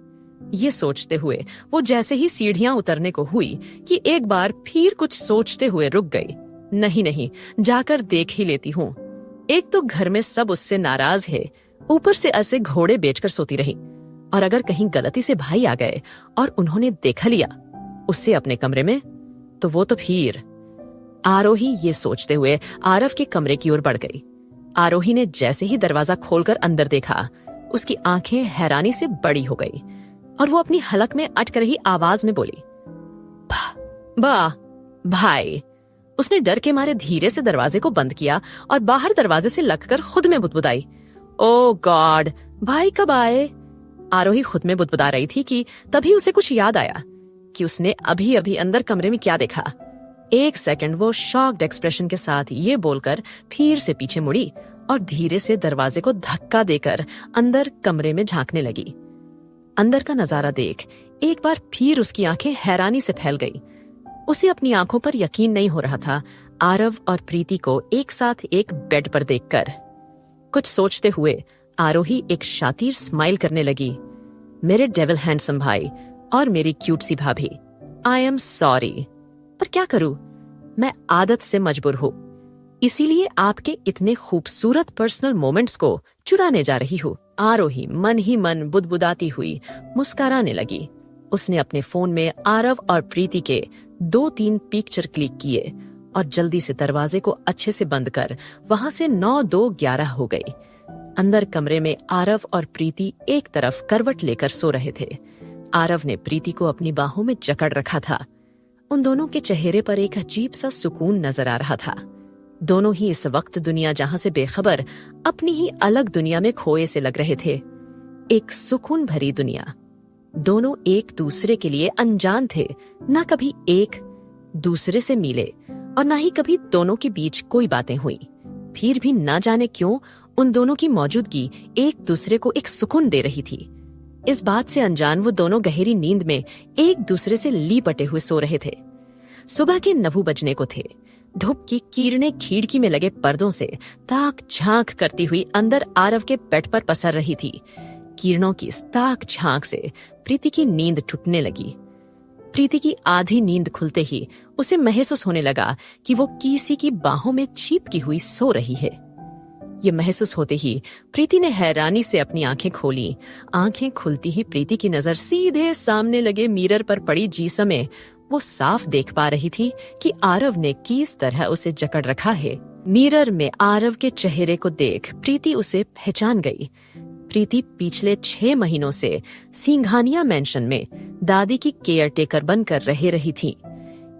ये सोचते हुए वो जैसे ही सीढ़ियां उतरने को हुई कि एक बार फिर कुछ सोचते हुए रुक गई। नहीं, जाकर देख ही लेती हूँ। एक तो घर में सब उससे नाराज है, ऊपर से ऐसे घोड़े बेचकर सोती रही। और अगर कहीं गलती से भाई आ गए और उन्होंने देखा लिया उससे अपने कमरे में, तो वो तो फिर। आरोही ये सोचते हुए आरव के कमरे की ओर बढ़ गई। आरोही ने जैसे ही दरवाजा खोलकर अंदर देखा, उसकी आंखें हैरानी से बड़ी हो गई और वो अपनी हलक में अटक रही आवाज में बोली, बा भाई। उसने डर के मारे धीरे से दरवाजे को बंद किया और बाहर दरवाजे से लगकर खुद में बुदबुदाई, ओ गॉड, भाई कब आए? आरोही खुद में बुदबुदा रही थी कि तभी उसे कुछ याद आया कि उसने अभी अभी अंदर कमरे में क्या देखा। एक सेकंड वो शॉक्ड एक्सप्रेशन के साथ ये बोलकर फिर से पीछे मुड़ी और धीरे से दरवाजे को धक्का देकर अंदर कमरे में झांकने लगी। अंदर का नजारा देख एक बार फिर उसकी आंखें हैरानी से फैल गई। उसे अपनी आंखों पर यकीन नहीं हो रहा था आरव और प्रीति को एक साथ एक बेड पर देखकर। कुछ सोचते हुए आरोही एक शातिर स्माइल करने लगी, मेरे डेविल हैंडसम भाई और मेरी क्यूट सी भाभी, आई एम सॉरी, पर क्या करूं, मैं आदत से मजबूर हूं, इसीलिए आपके इतने खूबसूरत पर्सनल मोमेंट्स को चुराने जा रही हूं। आरोही मन ही मन बुदबुदाती हुई मुस्कुराने लगी। उसने अपने फोन में आरव और प्रीति के 2-3 पिक्चर क्लिक किए और जल्दी से दरवाजे को अच्छे से बंद कर वहां से 9-2-11 हो गई। अंदर कमरे में आरव और प्रीति एक तरफ करवट लेकर सो रहे थे। आरव ने प्रीति को अपनी बाहों में जकड़ रखा था। उन दोनों के चेहरे पर एक अजीब सा सुकून नजर आ रहा था। दोनों ही इस वक्त दुनिया जहां से बेखबर अपनी ही अलग दुनिया में खोए से लग रहे थे। एक सुकून भरी दुनिया। दोनों एक दूसरे के लिए अनजान थे, ना कभी एक दूसरे से मिले और ना ही कभी दोनों के बीच कोई बातें हुई। फिर भी ना जाने क्यों उन दोनों की मौजूदगी एक दूसरे को एक सुकून दे रही थी। इस बात से अनजान वो दोनों गहरी नींद में एक दूसरे से लिपटे हुए सो रहे थे। सुबह के 9 बजने को थे। धूप की किरणें खिड़की में लगे पर्दों से ताक झांक करती हुई अंदर आरव के बेड पर पसर रही थी। किरणों की इस ताक झांक से प्रीति की नींद टूटने लगी। प्रीति की आधी नींद खुलते ही उसे महसूस होने लगा कि वो किसी की बाहों में चिपकी हुई सो रही है। ये महसूस होते ही प्रीति ने हैरानी से अपनी आंखें खोली। आंखें खुलती ही प्रीति की नजर सीधे सामने लगे मिरर पर पड़ी जिस्म में वो साफ देख पा रही थी कि आरव ने किस तरह उसे जकड़ रखा है। मिरर में आरव के चेहरे को देख प्रीति उसे पहचान गई। प्रीति पिछले 6 महीनों से सिंघानिया मेंशन में दादी की केयर टेकर बनकर रह रही थी।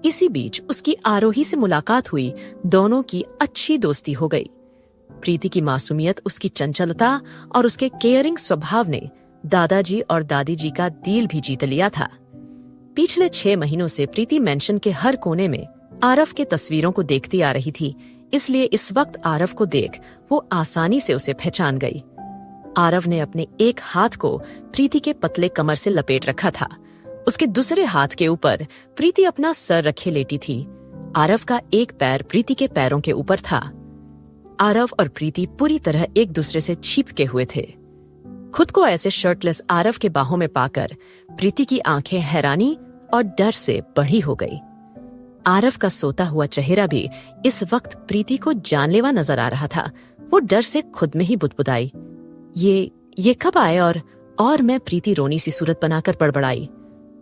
इसी बीच उसकी आरोही से मुलाकात हुई। दोनों की अच्छी दोस्ती हो गई। प्रीति की मासूमियत, उसकी चंचलता और उसके केयरिंग स्वभाव ने दादाजी और दादी जी का दिल भी जीत लिया था। पिछले 6 महीनों से प्रीति मेंशन के हर कोने में आरव के तस्वीरों को देखती आ रही थी, इसलिए इस वक्त आरव को देख वो आसानी से उसे पहचान गई। आरव ने अपने एक हाथ को प्रीति के पतले कमर से लपेट रखा था। उसके दूसरे हाथ के ऊपर प्रीति अपना सर रखे लेटी थी। आरव का एक पैर प्रीति के पैरों के ऊपर था। आरव और प्रीति पूरी तरह एक दूसरे से चिपके हुए थे। खुद को ऐसे शर्टलेस आरव के बाहों में पाकर प्रीति की आंखें हैरानी और डर से बड़ी हो गई। आरव का सोता हुआ चेहरा भी इस वक्त प्रीति को जानलेवा नजर आ रहा था। वो डर से खुद में ही बुदबुदाई, ये कब आए? और मैं प्रीति रोनी सी सूरत बनाकर बड़बड़ाई,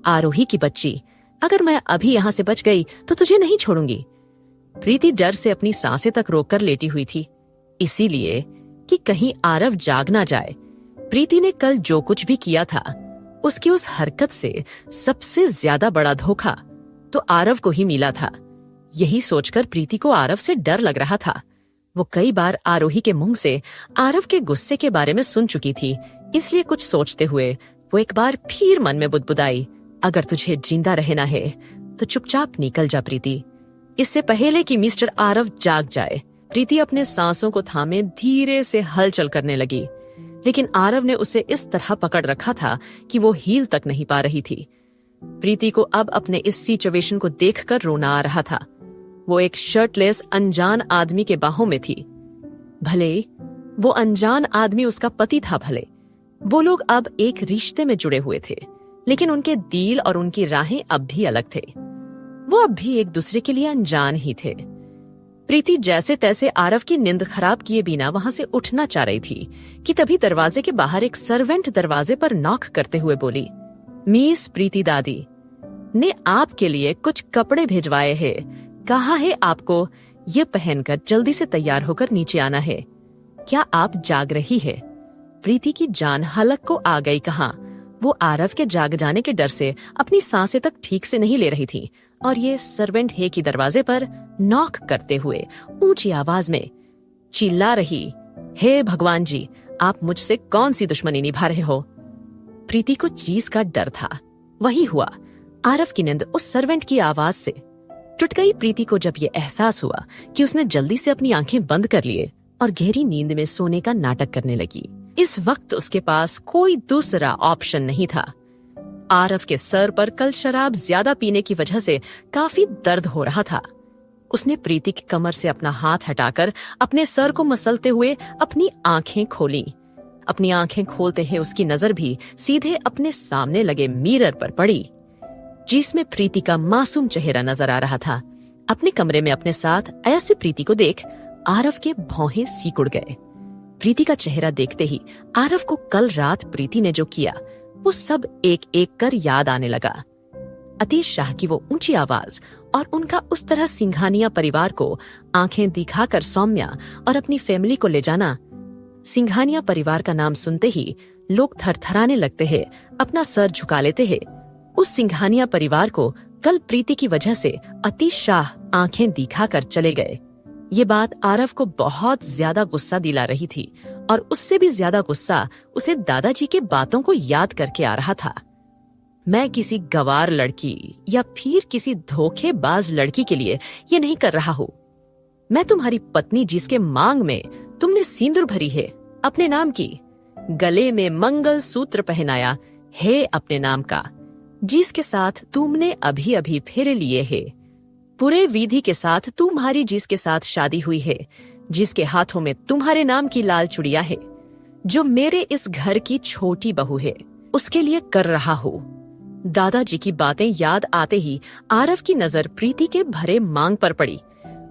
आरोही की बच्ची, अगर मैं अभी यहां से बच गई तो तुझे नहीं छोड़ूंगी। प्रीति डर से अपनी सांसें तक रोककर लेटी हुई थी, इसीलिए कि कहीं आरव जाग ना जाए। प्रीति ने कल जो कुछ भी किया था, उसकी उस हरकत से सबसे ज्यादा बड़ा धोखा तो आरव को ही मिला था। यही सोचकर प्रीति को आरव से डर लग रहा था। वो कई बार आरोही के मुंह से आरव के गुस्से के बारे में सुन चुकी थी, इसलिए कुछ सोचते हुए वो एक बार फिर मन में बुदबुदाई, अगर तुझे जिंदा रहना है तो चुपचाप निकल जा प्रीति, इससे पहले कि मिस्टर आरव जाग जाए। प्रीति अपने सांसों को थामे धीरे से हलचल करने लगी, लेकिन आरव ने उसे इस तरह पकड़ रखा था कि वो हील तक नहीं पा रही थी। प्रीति को अब अपने इस सिचुएशन को देखकर रोना आ रहा था। वो एक शर्टलेस अनजान आदमी के बाहों में थी। भले वो अनजान आदमी उसका पति था, भले वो लोग अब एक रिश्ते में जुड़े हुए थे, लेकिन उनके दिल और उनकी राहें अब भी अलग थे। वो अब भी एक दूसरे के लिए अनजान ही थे। प्रीति जैसे तैसे आरव की नींद खराब किए बिना वहां से उठना चाह रही थी कि तभी दरवाजे के बाहर एक सर्वेंट दरवाजे पर नॉक करते हुए बोली, मिस प्रीति दादी ने आपके लिए कुछ कपड़े भिजवाए हैं, कहा है आपको ये पहनकर जल्दी से तैयार होकर नीचे आना है। क्या आप जाग रही है? प्रीति की जान हलक को आ गई। कहाँ वो आरव के जाग जाने के डर से अपनी सांसें तक ठीक से नहीं ले रही थी, और ये सर्वेंट है कि दरवाजे पर नॉक करते हुए ऊंची आवाज में चिल्ला रही, हे भगवान जी, आप मुझसे कौन सी दुश्मनी निभा रहे हो? प्रीति को चीज का डर था। वही हुआ, आरव की नींद उस सर्वेंट की आवाज से टूट गई। प्रीति को जब ये एहसास हुआ कि उसने जल्दी से अपनी आंखें बंद कर लिए और गहरी नींद में सोने का नाटक करने लगी। इस वक्त उसके पास कोई दूसरा ऑप्शन नहीं था। आरव के सर पर कल शराब ज्यादा पीने की वजह से काफी दर्द हो रहा था। उसने प्रीति की कमर से अपना हाथ हटाकर अपने सर को मसलते हुए अपनी आंखें खोली। अपनी आंखें खोलते ही उसकी नजर भी सीधे अपने सामने लगे मिरर पर पड़ी, जिसमें प्रीति का मासूम चेहरा नजर आ रहा था। अपने कमरे में अपने साथ ऐसे प्रीति को देख आरव के भौहें सिकुड़ गए। प्रीति का चेहरा देखते ही आरव को कल रात प्रीति ने जो किया वो सब एक एक कर याद आने लगा। अतीश शाह की वो ऊंची आवाज और उनका उस तरह सिंघानिया परिवार को आंखें दिखाकर सौम्या और अपनी फैमिली को ले जाना। सिंघानिया परिवार का नाम सुनते ही लोग थरथराने लगते हैं, अपना सर झुका लेते हैं। उस सिंघानिया परिवार को कल प्रीति की वजह से अतीश शाह आंखें दिखाकर चले गए। ये बात आरव को बहुत ज्यादा गुस्सा दिला रही थी, और उससे भी ज्यादा गुस्सा उसे दादाजी के बातों को याद करके आ रहा था। मैं किसी गवार लड़की या फिर किसी धोखेबाज लड़की के लिए ये नहीं कर रहा हूँ। मैं तुम्हारी पत्नी जिसके मांग में तुमने सिंदूर भरी है अपने नाम की, गले में मंगल सूत्र पहनाया है अपने नाम का, जिसके साथ तुमने अभी अभी फेरे लिए है, पूरे विधि के साथ तुम्हारी जिसके साथ शादी हुई है, जिसके हाथों में तुम्हारे नाम की लाल चुड़िया है, जो मेरे इस घर की छोटी बहू है, उसके लिए कर रहा हूँ। दादाजी की बातें याद आते ही आरव की नजर प्रीति के भरे मांग पर पड़ी।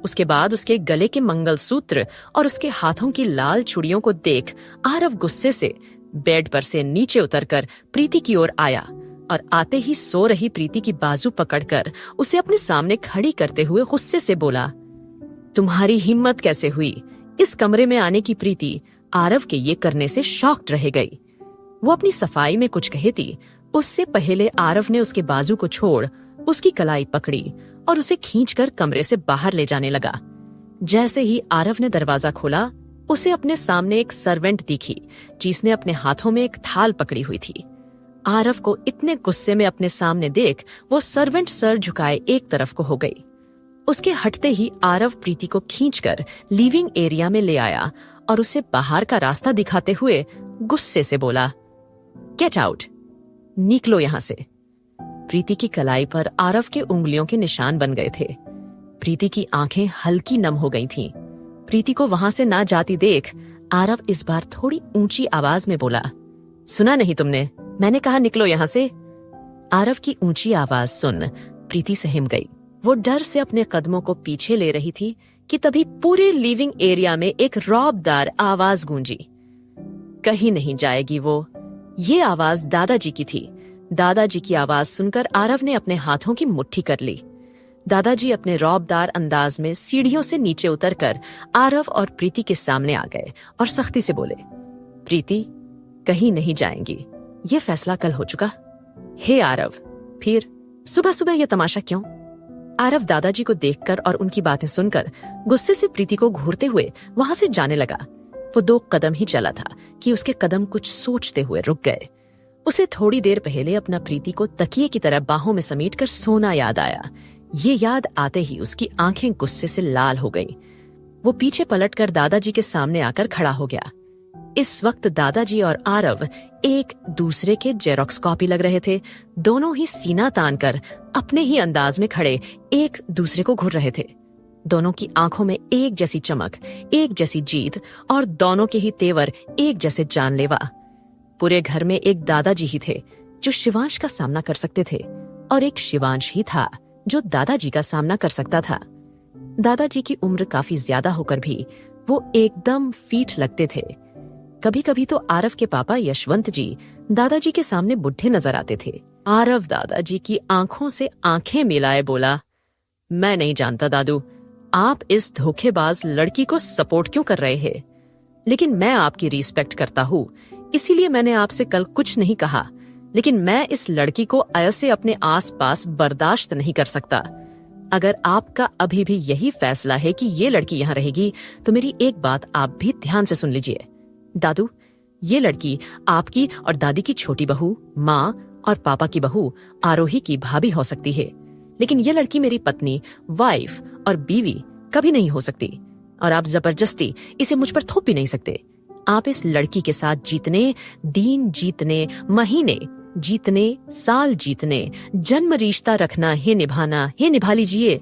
उसके बाद उसके गले के मंगलसूत्र और उसके हाथों की लाल चूड़ियों को देख आरव गुस्से से बेड पर से नीचे उतरकर प्रीति की ओर आया और आते ही सो रही प्रीति की बाजू पकड़कर उसे अपने सामने खड़ी करते हुए गुस्से से बोला, तुम्हारी हिम्मत कैसे हुई इस कमरे में आने की प्रीति? आरव के ये करने से शॉक्ड रह गई। वो अपनी सफाई में कुछ कहती उससे पहले आरव ने उसके बाजू को छोड़ उसकी कलाई पकड़ी और उसे खींचकर कमरे से बाहर ले जाने लगा। जैसे ही आरव ने दरवाजा खोला, उसे अपने सामने एक सर्वेंट दिखी जिसने अपने हाथों में एक थाल पकड़ी हुई थी। आरव को इतने गुस्से में अपने सामने देख वो सर्वेंट सर झुकाए एक तरफ को हो गई। उसके हटते ही आरव प्रीति को खींचकर लिविंग एरिया में ले आया और उसे बाहर का रास्ता दिखाते हुए गुस्से से बोला, गेट आउट, निकलो यहां से। प्रीति की कलाई पर आरव के उंगलियों के निशान बन गए थे। प्रीति की आंखें हल्की नम हो गई थीं। प्रीति को वहां से ना जाती देख आरव इस बार थोड़ी ऊंची आवाज में बोला, सुना नहीं तुमने? मैंने कहा निकलो यहां से। आरव की ऊंची आवाज सुन प्रीति सहम गई। वो डर से अपने कदमों को पीछे ले रही थी कि तभी पूरे लिविंग एरिया में एक रौबदार आवाज गूंजी। कहीं नहीं जाएगी वो। ये आवाज दादाजी की थी। दादाजी की आवाज सुनकर आरव ने अपने हाथों की मुट्ठी कर ली। दादाजी अपने रौबदार अंदाज में सीढ़ियों से नीचे उतरकर आरव और प्रीति के सामने आ गए और सख्ती से बोले, प्रीति कहीं नहीं जाएंगी, ये फैसला कल हो चुका। हे आरव, फिर सुबह सुबह ये तमाशा क्यों? आरव दादाजी को देखकर और उनकी बातें सुनकर गुस्से से प्रीति को घूरते हुए वहां से जाने लगा। वो 2 कदम ही चला था कि उसके कदम कुछ सोचते हुए रुक गए। उसे थोड़ी देर पहले अपना प्रीति को तकिए की तरह बाहों में समेटकर सोना याद आया। ये याद आते ही उसकी आंखें गुस्से से लाल हो गईं। वो पीछे पलटकर दादाजी के सामने आकर खड़ा हो गया। इस वक्त दादाजी और आरव एक दूसरे के जेरोक्स कॉपी लग रहे थे। दोनों ही सीना तानकर अपने ही अंदाज में खड़े एक दूसरे को घूर रहे थे। दोनों की आंखों में एक जैसी चमक, एक जैसी जीत और दोनों के ही तेवर एक जैसे जानलेवा। पूरे घर में एक दादाजी ही थे जो शिवांश का सामना कर सकते थे और एक शिवांश ही था जो दादाजी का सामना कर सकता था। दादाजी की उम्र काफी ज्यादा होकर भी वो एकदम फीट लगते थे। कभी कभी तो आरव के पापा यशवंत जी दादाजी के सामने बुढ़े नजर आते थे। आरव दादाजी की आंखों से आंखें मिलाए बोला, मैं नहीं जानता दादू, आप इस धोखेबाज लड़की को सपोर्ट क्यों कर रहे हैं? लेकिन मैं आपकी रिस्पेक्ट करता हूँ, इसीलिए मैंने आपसे कल कुछ नहीं कहा। लेकिन मैं इस लड़की को ऐसे अपने आसपास बर्दाश्त नहीं कर सकता। अगर आपका अभी भी यही फैसला है कि ये लड़की यहाँ रहेगी, तो मेरी एक बात आप भी ध्यान से सुन लीजिए। दादू, ये लड़की आपकी और दादी की छोटी बहू, माँ और पापा की बहू आरोही की भाभी हो सकती है, लेकिन ये लड़की मेरी पत्नी, वाइफ और बीवी कभी नहीं हो सकती। और आप जबरदस्ती इसे मुझ पर थोप भी नहीं सकते। आप इस लड़की के साथ जीतने, दिन जीतने, महीने जीतने, साल जीतने, जन्म रिश्ता रखना है, निभाना है, निभा लीजिए।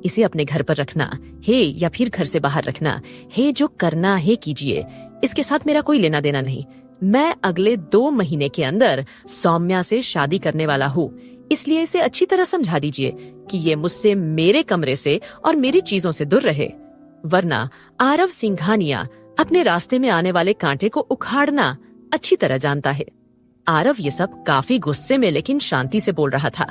इसे अपने घर पर रखना है या फिर घर से बाहर रखना है, जो करना है कीजिए। इसके साथ मेरा कोई लेना देना नहीं। मैं अगले 2 महीने के अंदर सौम्या से शादी करने वाला हूँ, इसलिए इसे अच्छी तरह समझा दीजिए कि ये मुझसे, मेरे कमरे से और मेरी चीजों से दूर रहे, वरना आरव सिंघानिया अपने रास्ते में आने वाले कांटे को उखाड़ना अच्छी तरह जानता है। आरव ये सब काफी गुस्से में लेकिन शांति से बोल रहा था।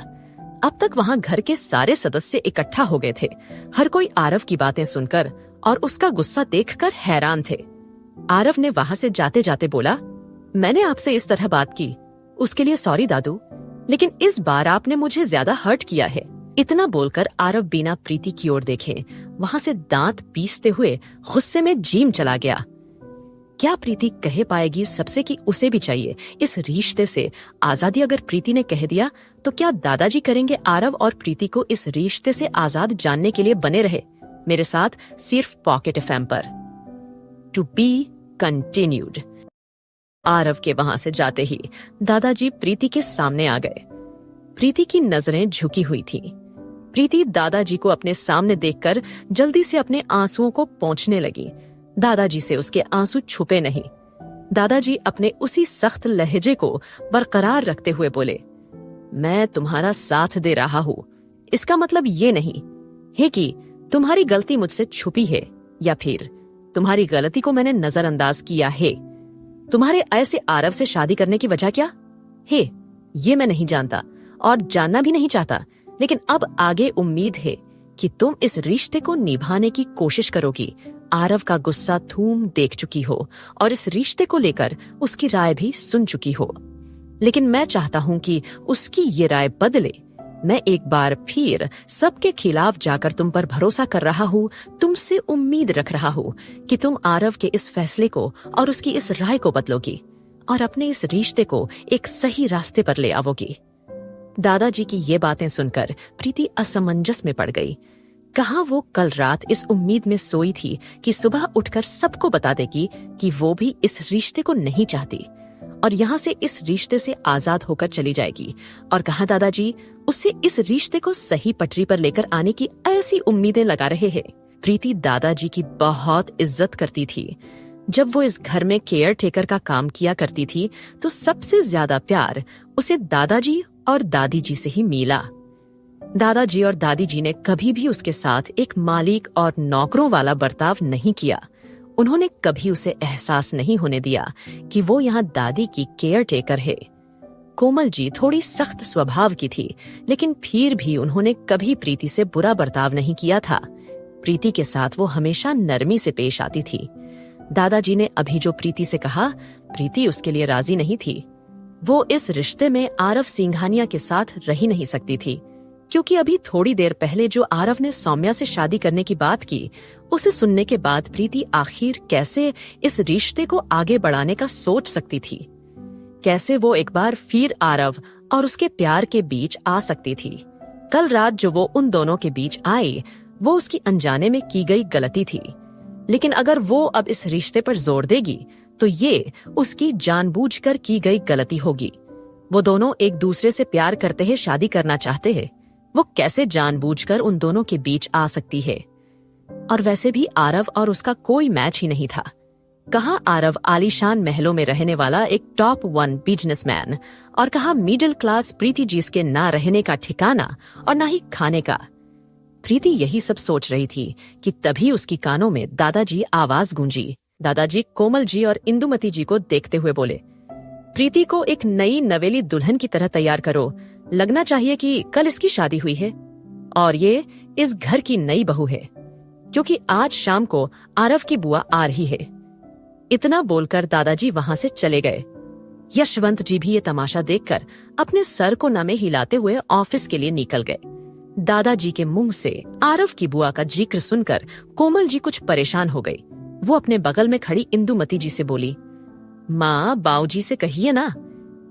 अब तक वहाँ घर के सारे सदस्य इकट्ठा हो गए थे। हर कोई आरव की बातें सुनकर और उसका गुस्सा देखकर हैरान थे। आरव ने वहाँ से जाते जाते बोला, मैंने आपसे इस तरह बात की, उसके लिए सॉरी दादू, लेकिन इस बार आपने मुझे ज्यादा हर्ट किया है। इतना बोलकर आरव बिना प्रीति की ओर देखे वहाँ से दांत पीसते हुए गुस्से में जिम चला गया। क्या प्रीति कह पाएगी सबसे कि उसे भी चाहिए इस रिश्ते से आजादी? अगर प्रीति ने कह दिया तो क्या दादाजी करेंगे आरव और प्रीति को इस रिश्ते से आजाद जानने के लिए बने रहे मेरे साथ सिर्फ पॉकेट एफएम पर। To be continued. आरव के वहां से जाते ही दादाजी प्रीति के सामने आ गए। प्रीति की नजरें झुकी हुई थीं। प्रीति दादाजी को अपने सामने देखकर जल्दी से अपने आंसुओं को पोंछने लगी। दादाजी से उसके आंसू छुपे नहीं। दादाजी अपने उसी सख्त लहजे को बरकरार रखते हुए बोले, मैं तुम्हारा साथ दे रहा हूँ, इसका मतलब ये नहीं है कि तुम्हारी गलती मुझसे छुपी है या फिर तुम्हारी गलती को मैंने नजरअंदाज किया है। तुम्हारे ऐसे आरव से शादी करने की वजह क्या है ये मैं नहीं जानता और जानना भी नहीं चाहता, लेकिन अब आगे उम्मीद है कि तुम इस रिश्ते को निभाने की कोशिश करोगी आरव का गुस्सा धूम देख चुकी हो और इस रिश्ते को लेकर उसकी राय भी सुन चुकी हो। लेकिन मैं चाहता हूं कि उसकी ये राय बदले। मैं एक बार फिर सबके खिलाफ जाकर तुम पर भरोसा कर रहा हूँ, तुमसे उम्मीद रख रहा हूँ कि तुम आरव के इस फैसले को और उसकी इस राय को बदलोगी और अपने इस रिश्ते को एक सही रास्ते पर ले आओगी। दादाजी की ये बातें सुनकर प्रीति असमंजस में पड़ गई। कहाँ वो कल रात इस उम्मीद में सोई थी कि सुबह उठकर सबको बता देगी कि वो भी इस रिश्ते को नहीं चाहती और यहाँ से इस रिश्ते से आजाद होकर चली जाएगी। और कहाँ दादाजी उससे इस रिश्ते को सही पटरी पर लेकर आने की ऐसी उम्मीदें लगा रहे हैं। प्रीति दादाजी की बहुत इज्जत करती थी। जब वो इस घर में केयर टेकर का काम किया करती थी तो सबसे ज्यादा प्यार उसे दादाजी और दादी जी से ही मिला। दादाजी और दादी जी ने कभी भी उसके साथ एक मालिक और नौकरों वाला बर्ताव नहीं किया। उन्होंने कभी उसे एहसास नहीं होने दिया कि वो यहाँ दादी की केयर टेकर है। कोमल जी थोड़ी सख्त स्वभाव की थी, लेकिन फिर भी उन्होंने कभी प्रीति से बुरा बर्ताव नहीं किया था। प्रीति के साथ वो हमेशा नरमी से पेश आती थी। दादाजी ने अभी जो प्रीति से कहा, प्रीति उसके लिए राजी नहीं थी। वो इस रिश्ते में आरव सिंघानिया के साथ रह ही नहीं सकती थी, क्योंकि अभी थोड़ी देर पहले जो आरव ने सौम्या से शादी करने की बात की, उसे सुनने के बाद प्रीति आखिर कैसे इस रिश्ते को आगे बढ़ाने का सोच सकती थी। कैसे वो एक बार फिर आरव और उसके प्यार के बीच आ सकती थी। कल रात जो वो उन दोनों के बीच आई, वो उसकी अनजाने में की गई गलती थी। लेकिन अगर वो अब इस रिश्ते पर जोर देगी तो ये उसकी जानबूझकर की गई गलती होगी। वो दोनों एक दूसरे से प्यार करते हैं, शादी करना चाहते हैं। वो कैसे जानबूझकर उन दोनों के बीच आ सकती है? और वैसे भी आरव और उसका कोई मैच ही नहीं था। कहाँ आरव आलीशान महलों में रहने वाला एक टॉप 1 बिजनेसमैन और कहाँ मिडिल क्लास प्रीति जिसके ना रहने का ठिकाना और ना ही खाने का। प्रीति यही सब सोच रही थी कि तभी उसकी कानों में दादाजी आवाज गूंजी। दादाजी कोमल जी और इंदुमती जी को देखते हुए बोले, प्रीति को एक नई नवेली दुल्हन की तरह तैयार करो। लगना चाहिए कि कल इसकी शादी हुई है और ये इस घर की नई बहू है, क्योंकि आज शाम को आरव की बुआ आ रही है। इतना बोलकर दादाजी वहां से चले गए। यशवंत जी भी ये तमाशा देखकर अपने सर को नमे हिलाते हुए ऑफिस के लिए निकल गए। दादाजी के मुंह से आरव की बुआ का जिक्र सुनकर कोमल जी कुछ परेशान हो गई। वो अपने बगल में खड़ी इंदुमती जी से बोली, माँ बाऊजी से कहिए ना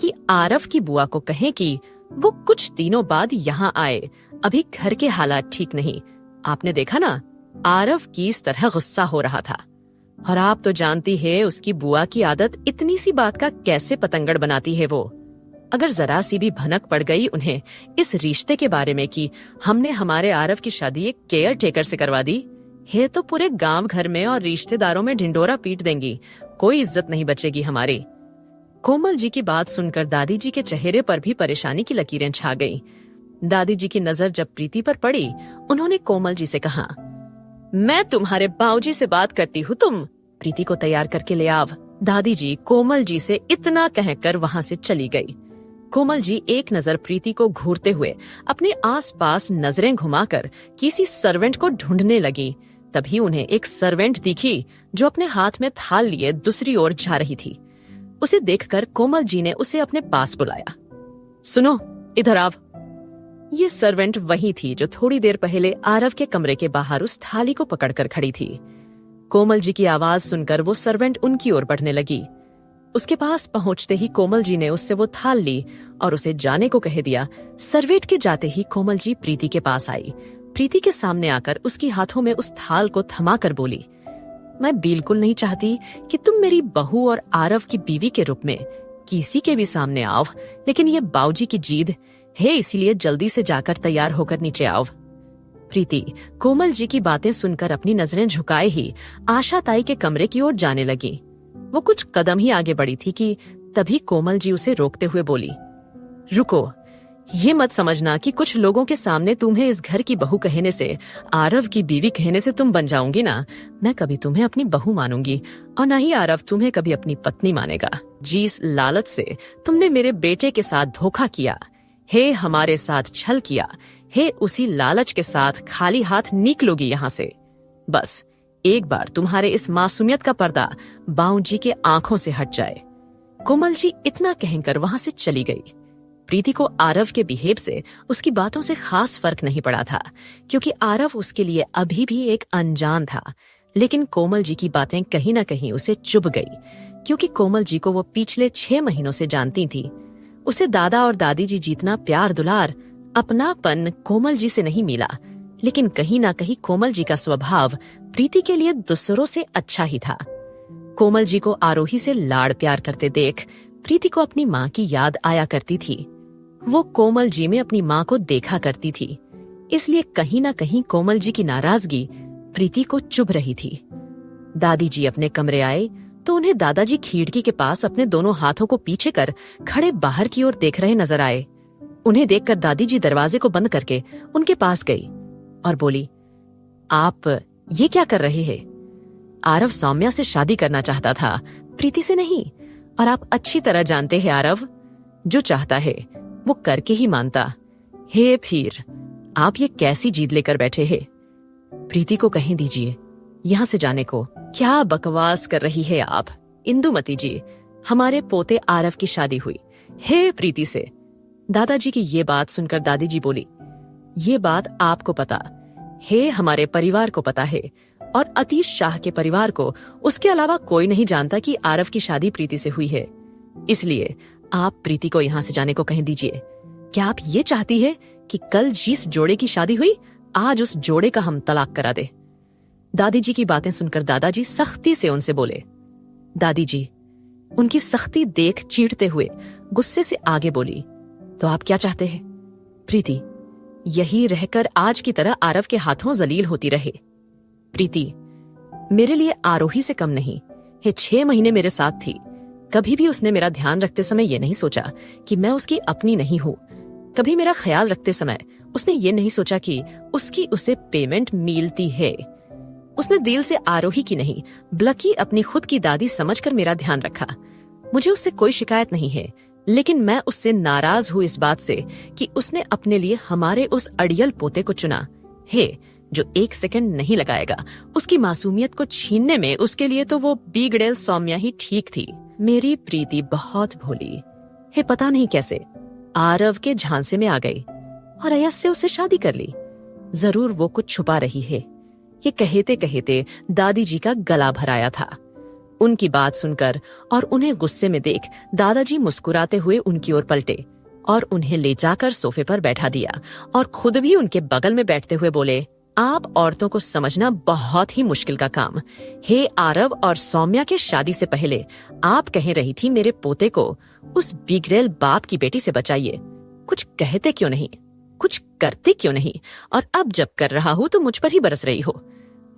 कि आरव की बुआ को कहें कि वो कुछ दिनों बाद यहाँ आए। अभी घर के हालात ठीक नहीं। आपने देखा ना, आरव किस तरह गुस्सा हो रहा था। और आप तो जानती है उसकी बुआ की आदत इतनी सी बात का कैसे पतंगड़ बनाती है वो। अगर जरा सी भी भनक पड़ गई उन्हें इस रिश्ते के बारे में कि हमने हमारे आरव की शादी एक केयर टेकर से करवा दी है, तो पूरे गांव घर में और रिश्तेदारों में ढिंडोरा पीट देंगी। कोई इज्जत नहीं बचेगी हमारी। कोमल जी की बात सुनकर दादी जी के चेहरे पर भी परेशानी की लकीरें छा गईं। दादी जी की नजर जब प्रीति पर पड़ी, उन्होंने कोमल जी से कहा, मैं तुम्हारे बाऊजी से बात करती हूँ, तुम प्रीति को तैयार करके ले आव। दादी जी कोमल जी से इतना कहकर वहां से चली गई। कोमल जी एक नजर प्रीति को घूरते हुए अपने आसपास नजरें घुमाकर किसी सर्वेंट को ढूंढने लगी। तभी उन्हें एक सर्वेंट दिखी जो अपने हाथ में थाल लिए दूसरी ओर जा रही थी। उसे देखकर कोमल जी ने उसे अपने पास बुलाया। सुनो, इधर आव। ये सर्वेंट वही थी जो थोड़ी देर पहले आरव के कमरे के बाहर उस थाली को पकड़कर खड़ी थी। कोमल जी की आवाज सुनकर वो सर्वेंट उनकी ओर बढ़ने लगी। उसके पास पहुंचते ही कोमल जी ने उससे वो थाल ली और उसे जाने को कह दिया। सर्वेंट के जाते ही कोमल जी प्रीति के पास आई। प्रीति के सामने आकर उसकी हाथों में उस थाल को थमाकर बोली, मैं बिल्कुल नहीं चाहती कि तुम मेरी बहू और आरव की बीवी के रूप में किसी के भी सामने आओ, लेकिन ये बाऊजी की जीद है, इसीलिए जल्दी से जाकर तैयार होकर नीचे आओ। प्रीति कोमल जी की बातें सुनकर अपनी नजरें झुकाए ही आशा ताई के कमरे की ओर जाने लगी। वो कुछ कदम ही आगे बढ़ी थी कि तभी कोमल जी उसे रोकते हुए बोली, रुको, ये मत समझना कि कुछ लोगों के सामने तुम्हें इस घर की बहू कहने से, आरव की बीवी कहने से तुम बन जाओगी ना। मैं कभी तुम्हें अपनी बहू मानूंगी और ना ही आरव तुम्हें कभी अपनी पत्नी मानेगा। जिस लालच से तुमने मेरे बेटे के साथ धोखा किया है, हमारे साथ छल किया है, उसी लालच के साथ खाली हाथ निकलोगी यहाँ से। बस एक बार तुम्हारे इस मासूमियत का पर्दा बाऊ जी के आंखों से हट जाए। कोमल जी इतना कहकर वहां से चली गई। प्रीति को आरव के बिहेव से, उसकी बातों से खास फर्क नहीं पड़ा था, क्योंकि आरव उसके लिए अभी भी एक अनजान था। लेकिन कोमल जी की बातें कहीं ना कहीं उसे चुभ गई, क्योंकि कोमल जी को वो पिछले 6 महीनों से जानती थी। उसे दादा और दादी जी जितना प्यार दुलार, अपनापन कोमल जी से नहीं मिला, लेकिन कहीं ना कहीं कोमल जी का स्वभाव प्रीति के लिए दूसरों से अच्छा ही था। कोमल जी को आरोही से लाड़ प्यार करते देख प्रीति को अपनी माँ की याद आया करती थी। वो कोमल जी में अपनी माँ को देखा करती थी, इसलिए कहीं ना कहीं कोमल जी की नाराजगी प्रीति को चुभ रही थी। दादी जी अपने कमरे आए तो उन्हें दादाजी खिड़की के पास अपने दोनों हाथों को पीछे कर खड़े बाहर की ओर देख रहे नजर आए। उन्हें देखकर दादी जी दरवाजे को बंद करके उनके पास गई और बोली, आप ये क्या कर रहे हैं? आरव सौम्या से शादी करना चाहता था, प्रीति से नहीं। और आप अच्छी तरह जानते हैं आरव, जो चाहता है वो करके ही मानता। हे फिर आप ये कैसी जीत लेकर बैठे हैं? प्रीति को कहीं दीजिए यहां से जाने को। क्या बकवास कर रही है आप? इंदुमती जी, हमारे पोते आरव की शादी हुई हे प्रीति से। दादाजी की ये बात सुनकर दादी जी बोली, ये बात आपको पता है, हमारे परिवार को पता है, और अतीश शाह के परिवार को उसके अलावा कोई नहीं जानता कि आरव की शादी प्रीति से हुई है। इसलिए आप प्रीति को यहाँ से जाने को कह दीजिए। क्या आप ये चाहती है कि कल जिस जोड़े की शादी हुई आज उस जोड़े का हम तलाक करा दे? दादी जी की बातें सुनकर दादाजी सख्ती से उनसे बोले। दादी जी उनकी सख्ती देख चीढ़ते हुए गुस्से से आगे बोली, तो आप क्या चाहते हैं? प्रीति यही रहकर आज की तरह आरव के हाथों जलील होती रहे। प्रीति मेरे लिए आरोही से कम नहीं है, 6 महीने मेरे साथ थी। कभी भी उसने मेरा ध्यान रखते समय ये नहीं सोचा कि मैं उसकी अपनी नहीं हूं। कभी मेरा ख्याल रखते समय उसने ये नहीं सोचा कि उसकी उसे पेमेंट मिलती है। उसने दिल से आरोही की नहीं बल्कि अपनी खुद की दादी समझकर मेरा ध्यान रखा। मुझे उससे कोई शिकायत नहीं है, लेकिन मैं उससे नाराज हूँ इस बात से कि उसने अपने लिए हमारे उस अड़ियल पोते को चुना है, जो 1 सेकंड नहीं लगाएगा उसकी मासूमियत को छीनने में। उसके लिए तो वो बिगड़ेल सौम्या ही ठीक थी। मेरी प्रीति बहुत भोली है, पता नहीं कैसे आरव के झांसे में आ गई और अयस से उससे शादी कर ली। जरूर वो कुछ छुपा रही है। ये कहते कहते दादी जी का गला भराया था। उनकी बात सुनकर और उन्हें गुस्से में देख दादाजी मुस्कुराते हुए उनकी ओर पलटे और उन्हें ले जाकर सोफे पर बैठा दिया और खुद भी उनके बगल में बैठते हुए बोले, आप औरतों को समझना बहुत ही मुश्किल का काम है। आरव और सौम्या के शादी से पहले आप कह रही थी मेरे पोते को उस बिगड़ेल बाप की बेटी से बचाइए। कुछ कहते क्यों नहीं, कुछ करते क्यों नहीं? और अब जब कर रहा हूं तो मुझ पर ही बरस रही हो।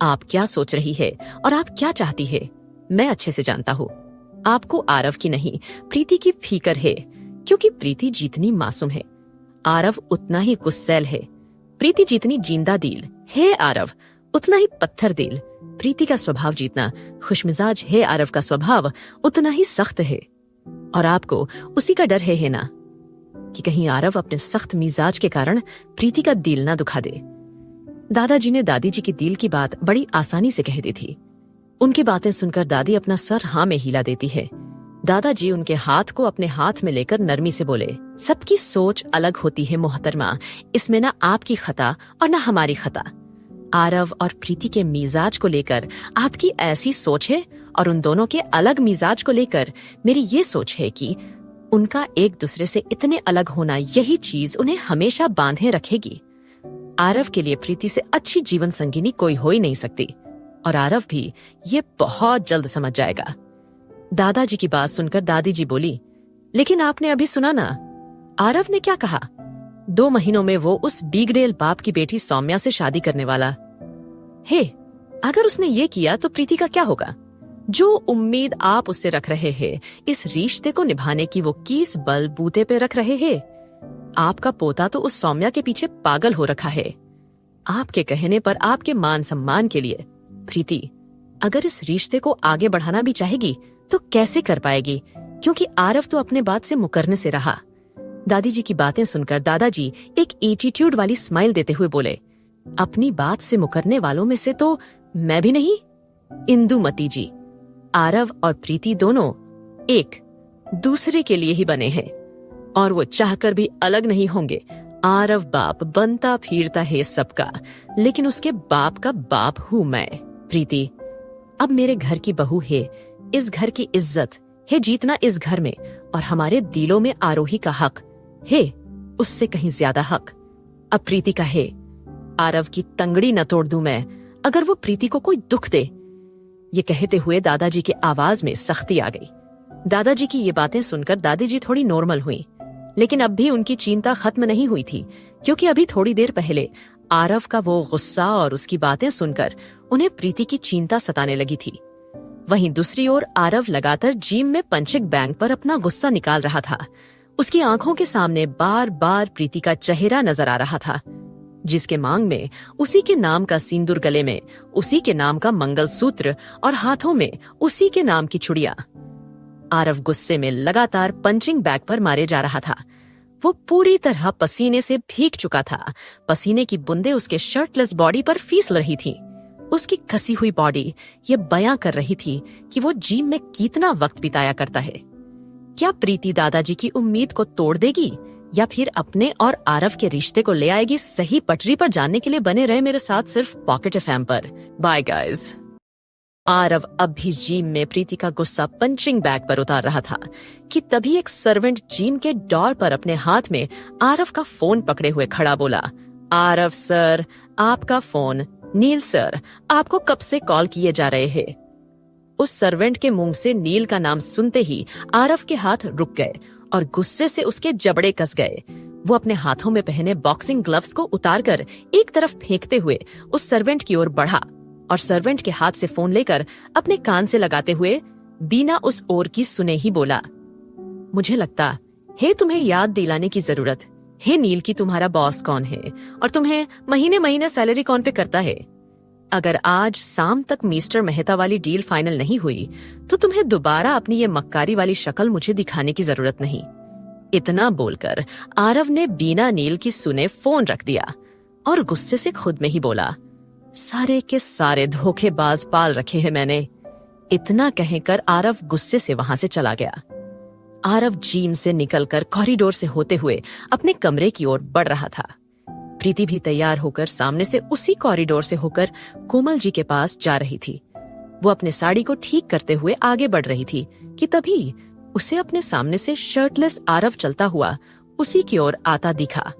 आप क्या सोच रही है और आप क्या चाहती है मैं अच्छे से जानता हूँ। आपको आरव की नहीं प्रीति की फिक्र है, क्योंकि प्रीति जितनी मासूम है आरव उतना ही गुस्सैल है। प्रीति जितनी जिंदा दिल है आरव उतना ही पत्थर दिल। प्रीति का स्वभाव जितना खुशमिजाज है आरव का स्वभाव उतना ही सख्त है। और आपको उसी का डर है ना कि कहीं आरव अपने सख्त मिजाज के कारण प्रीति का दिल ना दुखा दे। दादाजी ने दादी जी की दिल की बात बड़ी आसानी से कह दी थी। उनकी बातें सुनकर दादी अपना सर हाँ में हिला देती है। दादाजी उनके हाथ को अपने हाथ में लेकर नरमी से बोले, सबकी सोच अलग होती है मोहतरमा, इसमें ना आपकी खता और ना हमारी खता। आरव और प्रीति के मिजाज को लेकर आपकी ऐसी सोच है और उन दोनों के अलग मिजाज को लेकर मेरी ये सोच है कि उनका एक दूसरे से इतने अलग होना, यही चीज उन्हें हमेशा बांधे रखेगी। आरव के लिए प्रीति से अच्छी जीवन संगिनी कोई हो ही नहीं सकती और आरव भी ये बहुत जल्द समझ जाएगा। दादाजी की बात सुनकर दादी जी बोली, लेकिन आपने अभी सुना ना आरव ने क्या कहा? 2 महीनों में वो उस बिगड़ेल बाप की बेटी सौम्या से शादी करने वाला है। अगर उसने ये किया तो प्रीति का क्या होगा? जो उम्मीद आप उससे रख रहे हैं, इस रिश्ते को निभाने की वो किस बल बूते पे रख रहे हैं? आपका पोता तो उस सौम्या के पीछे पागल हो रखा है। आपके कहने पर, आपके मान सम्मान के लिए प्रीति अगर इस रिश्ते को आगे बढ़ाना भी चाहेगी तो कैसे कर पाएगी, क्योंकि आरव तो अपने बात से मुकरने से रहा। दादी जी की बातें सुनकर दादाजी एक एटीट्यूड वाली स्माइल देते हुए बोले, अपनी बात से मुकरने वालों में से तो मैं भी नहीं, इंदुमती जी, आरव और प्रीति दोनों एक दूसरे के लिए ही बने हैं और वो चाहकर भी अलग नहीं होंगे। आरव बाप बनता फिरता है सबका, लेकिन उसके बाप का बाप हूं मैं। प्रीति अब मेरे घर की बहू है, इस घर की इज्जत है जीतना इस घर में, और हमारे दिलों में आरोही का हक है उससे कहीं ज्यादा हक अब प्रीति का है। आरव की तंगड़ी न तोड़ दूं मैं अगर वो प्रीति को कोई दुख दे। ये कहते हुए दादाजी की आवाज में सख्ती आ गई। दादाजी की ये बातें सुनकर दादी जी थोड़ी नॉर्मल हुई, लेकिन अब भी उनकी चिंता खत्म नहीं हुई थी, क्योंकि अभी थोड़ी देर पहले आरव का वो गुस्सा और उसकी बातें सुनकर उन्हें प्रीति की चिंता सताने लगी थी। वहीं दूसरी ओर आरव लगातार जिम में पंचिंग बैग पर अपना गुस्सा निकाल रहा था। उसकी आंखों के सामने बार बार प्रीति का चेहरा नजर आ रहा था, जिसके मांग में उसी के नाम का सिंदूर, गले में उसी के नाम का मंगलसूत्र और हाथों में उसी के नाम की चूड़ियां। आरव गुस्से में लगातार पंचिंग बैग पर मारे जा रहा था। वो पूरी तरह पसीने से भीग चुका था। पसीने की बूंदें उसके शर्टलेस बॉडी पर फिसल रही थी। उसकी कसी हुई बॉडी ये बयां कर रही थी कि वो जिम में कितना वक्त बिताया करता है। क्या प्रीति दादाजी की उम्मीद को तोड़ देगी या फिर अपने और आरव के रिश्ते को ले आएगी सही पटरी पर? जानने के लिए बने रहे मेरे साथ सिर्फ पॉकेट एफएम पर। Bye guys. आरव अब भी जिम में प्रीति का गुस्सा पंचिंग बैग पर उतार रहा था कि तभी एक सर्वेंट जिम के डोर पर अपने हाथ में आरव का फोन पकड़े हुए खड़ा बोला, आरव सर, आपका फोन। नील सर, आपको कब से कॉल किए जा रहे हैं? उस सर्वेंट के मुंह से नील का नाम सुनते ही आरव के हाथ रुक गए और गुस्से से उसके जबड़े कस गए। वो अपने हाथों में पहने बॉक्सिंग ग्लव्स को उतारकर एक तरफ फेंकते हुए उस सर्वेंट की ओर बढ़ा और सर्वेंट के हाथ से फोन लेकर अपने कान से लगाते हुए बिना उस ओर की सुने ही बोला, मुझे लगता है तुम्हें याद दिलाने की जरूरत है नील की तुम्हारा बॉस कौन है और तुम्हें महीने महीने सैलरी कौन पे करता है। अगर आज शाम तक मिस्टर मेहता वाली डील फाइनल नहीं हुई तो तुम्हें दोबारा अपनी ये मक्कारी वाली शक्ल मुझे दिखाने की जरूरत नहीं। इतना बोलकर आरव ने बिना नील की सुने फोन रख दिया और गुस्से से खुद में ही बोला, सारे के सारे धोखेबाज पाल रखे हैं मैंने। इतना कहकर आरव गुस्से से वहां से चला गया। आरव जिम से निकलकर कॉरिडोर से होते हुए अपने कमरे की ओर बढ़ रहा था। प्रीति भी तैयार होकर सामने से उसी कॉरिडोर से होकर कोमल जी के पास जा रही थी। वो अपने साड़ी को ठीक करते हुए आगे बढ़ रही थी कि तभी उसे अपने सामने से शर्टलेस आरव चलता हुआ उसी की ओर आता दिखा।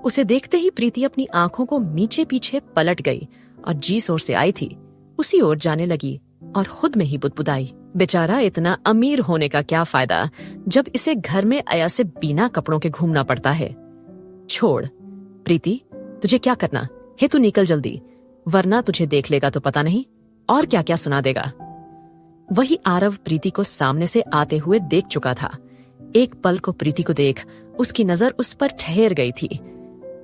उसे देखते ही प्रीति अपनी आंखों को नीचे पीछे पलट गई और जिस ओर से आई थी उसी ओर जाने लगी और खुद में ही बुदबुदाई, बेचारा इतना अमीर होने का क्या फायदा जब इसे घर में आया से बिना कपड़ों के घूमना पड़ता है। छोड़ प्रीति, तुझे क्या करना है तू निकल जल्दी, वरना तुझे देख लेगा तो पता नहीं और क्या क्या सुना देगा। वही आरव प्रीति को सामने से आते हुए देख चुका था। एक पल को प्रीति को देख उसकी नजर उस पर ठहर गई थी।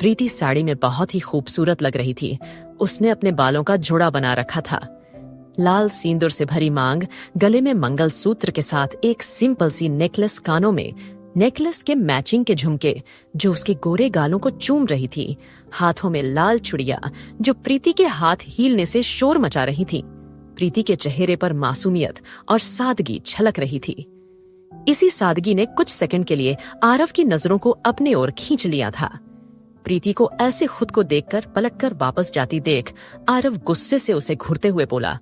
प्रीति साड़ी में बहुत ही खूबसूरत लग रही थी। उसने अपने बालों का जोड़ा बना रखा था। लाल सिंदूर से भरी मांग, गले में मंगलसूत्र के साथ एक सिंपल सी नेकलेस, कानों में नेकलेस के मैचिंग के झुमके जो उसके गोरे गालों को चूम रही थी, हाथों में लाल चूड़ियां जो प्रीति के हाथ हीलने से शोर मचा रही थी। प्रीति के चेहरे पर मासूमियत और सादगी झलक रही थी। इसी सादगी ने कुछ सेकंड के लिए आरव की नजरों को अपने ओर खींच लिया था। प्रीति को ऐसे खुद को देखकर पलटकर वापस जाती देख आरव गुस्से से उसे घूरते हुए बोला,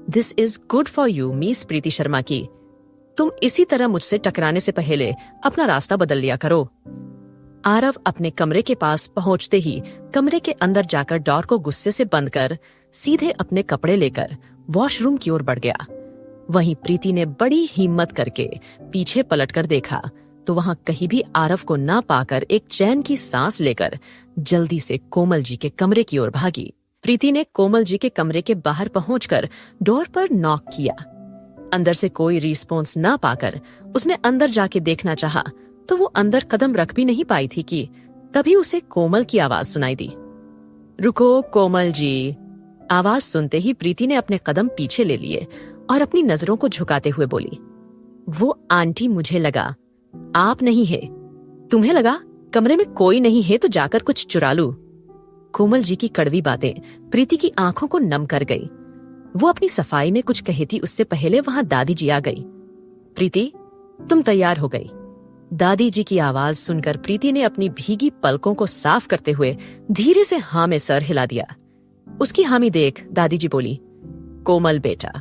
this is good for you miss Preeti Sharma की। तुम इसी तरह मुझसे टकराने से पहले अपना रास्ता बदल लिया करो। आरव अपने कमरे के पास पहुंचते ही कमरे के अंदर जाकर डोर को गुस्से से बंद कर सीधे अपने कपड़े लेकर वॉशरूम की ओर बढ़ गया। वहीं प्रीति ने बड़ी हिम्मत करके पीछे पलटकर देखा तो वहां कहीं भी आरव को ना पाकर एक चैन की सांस लेकर जल्दी से कोमल जी के कमरे की ओर भागी। प्रीति ने कोमल जी के कमरे के बाहर पहुंचकर डोर पर नॉक किया। अंदर से कोई रिस्पॉन्स ना पाकर उसने अंदर जाके देखना चाहा तो वो अंदर कदम रख भी नहीं पाई थी कि तभी उसे कोमल की आवाज सुनाई दी, रुको कोमल जी। आवाज सुनते ही प्रीति ने अपने कदम पीछे ले लिए और अपनी नजरों को झुकाते हुए बोली, वो आंटी मुझे लगा आप नहीं है। तुम्हें लगा कमरे में कोई नहीं है तो जाकर कुछ चुरा लूं। कोमल जी की कड़वी बातें प्रीति की आंखों को नम कर गई। वो अपनी सफाई में कुछ कही थी उससे पहले वहां दादी जी आ गई। प्रीति, तुम तैयार हो गई। दादी जी की आवाज सुनकर प्रीति ने अपनी भीगी पलकों को साफ करते हुए धीरे से हाँ में सर हिला दिया। उसकी हामी देख दादी जी बोली, कोमल बेटा,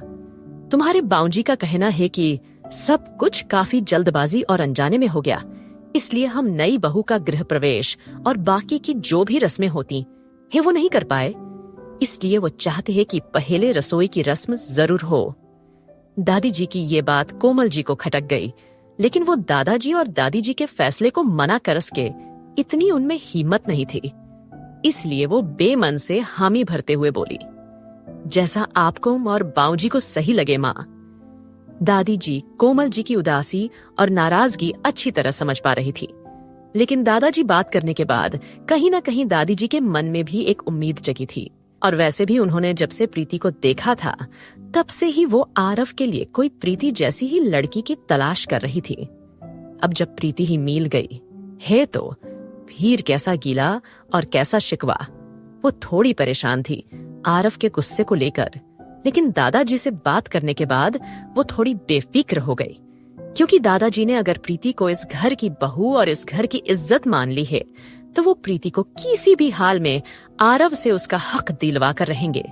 तुम्हारे बाऊजी का कहना है कि सब कुछ काफी जल्दबाजी और अनजाने में हो गया, इसलिए हम नई बहू का गृह प्रवेश और बाकी की जो भी रस्में होती है वो नहीं कर पाए। इसलिए वो चाहते हैं कि पहले रसोई की रस्म जरूर हो। दादी जी की ये बात कोमल जी को खटक गई, लेकिन वो दादाजी और दादी जी के फैसले को मना कर सके इतनी उनमें हिम्मत नहीं थी। इसलिए वो बेमन से हामी भरते हुए बोली, जैसा आपको और बाऊजी को सही लगे माँ। दादी जी कोमल जी की उदासी और नाराजगी अच्छी तरह समझ पा रही थी, लेकिन दादाजी बात करने के बाद कहीं ना कहीं दादी जी के मन में भी एक उम्मीद जगी थी। और वैसे भी उन्होंने जब से प्रीति को देखा था तब से ही वो आरव के लिए कोई प्रीति जैसी ही लड़की की तलाश कर रही थी। अब जब प्रीति ही मिल गई है तो फिर कैसा गीला और कैसा शिकवा। वो थोड़ी परेशान थी आरव के गुस्से को लेकर, लेकिन दादाजी से बात करने के बाद वो थोड़ी बेफिक्र हो गई, क्योंकि दादाजी ने अगर प्रीति को इस घर की बहू और इस घर की इज्जत मान ली है तो वो प्रीति को किसी भी हाल में आरव से उसका हक दिलवा कर रहेंगे।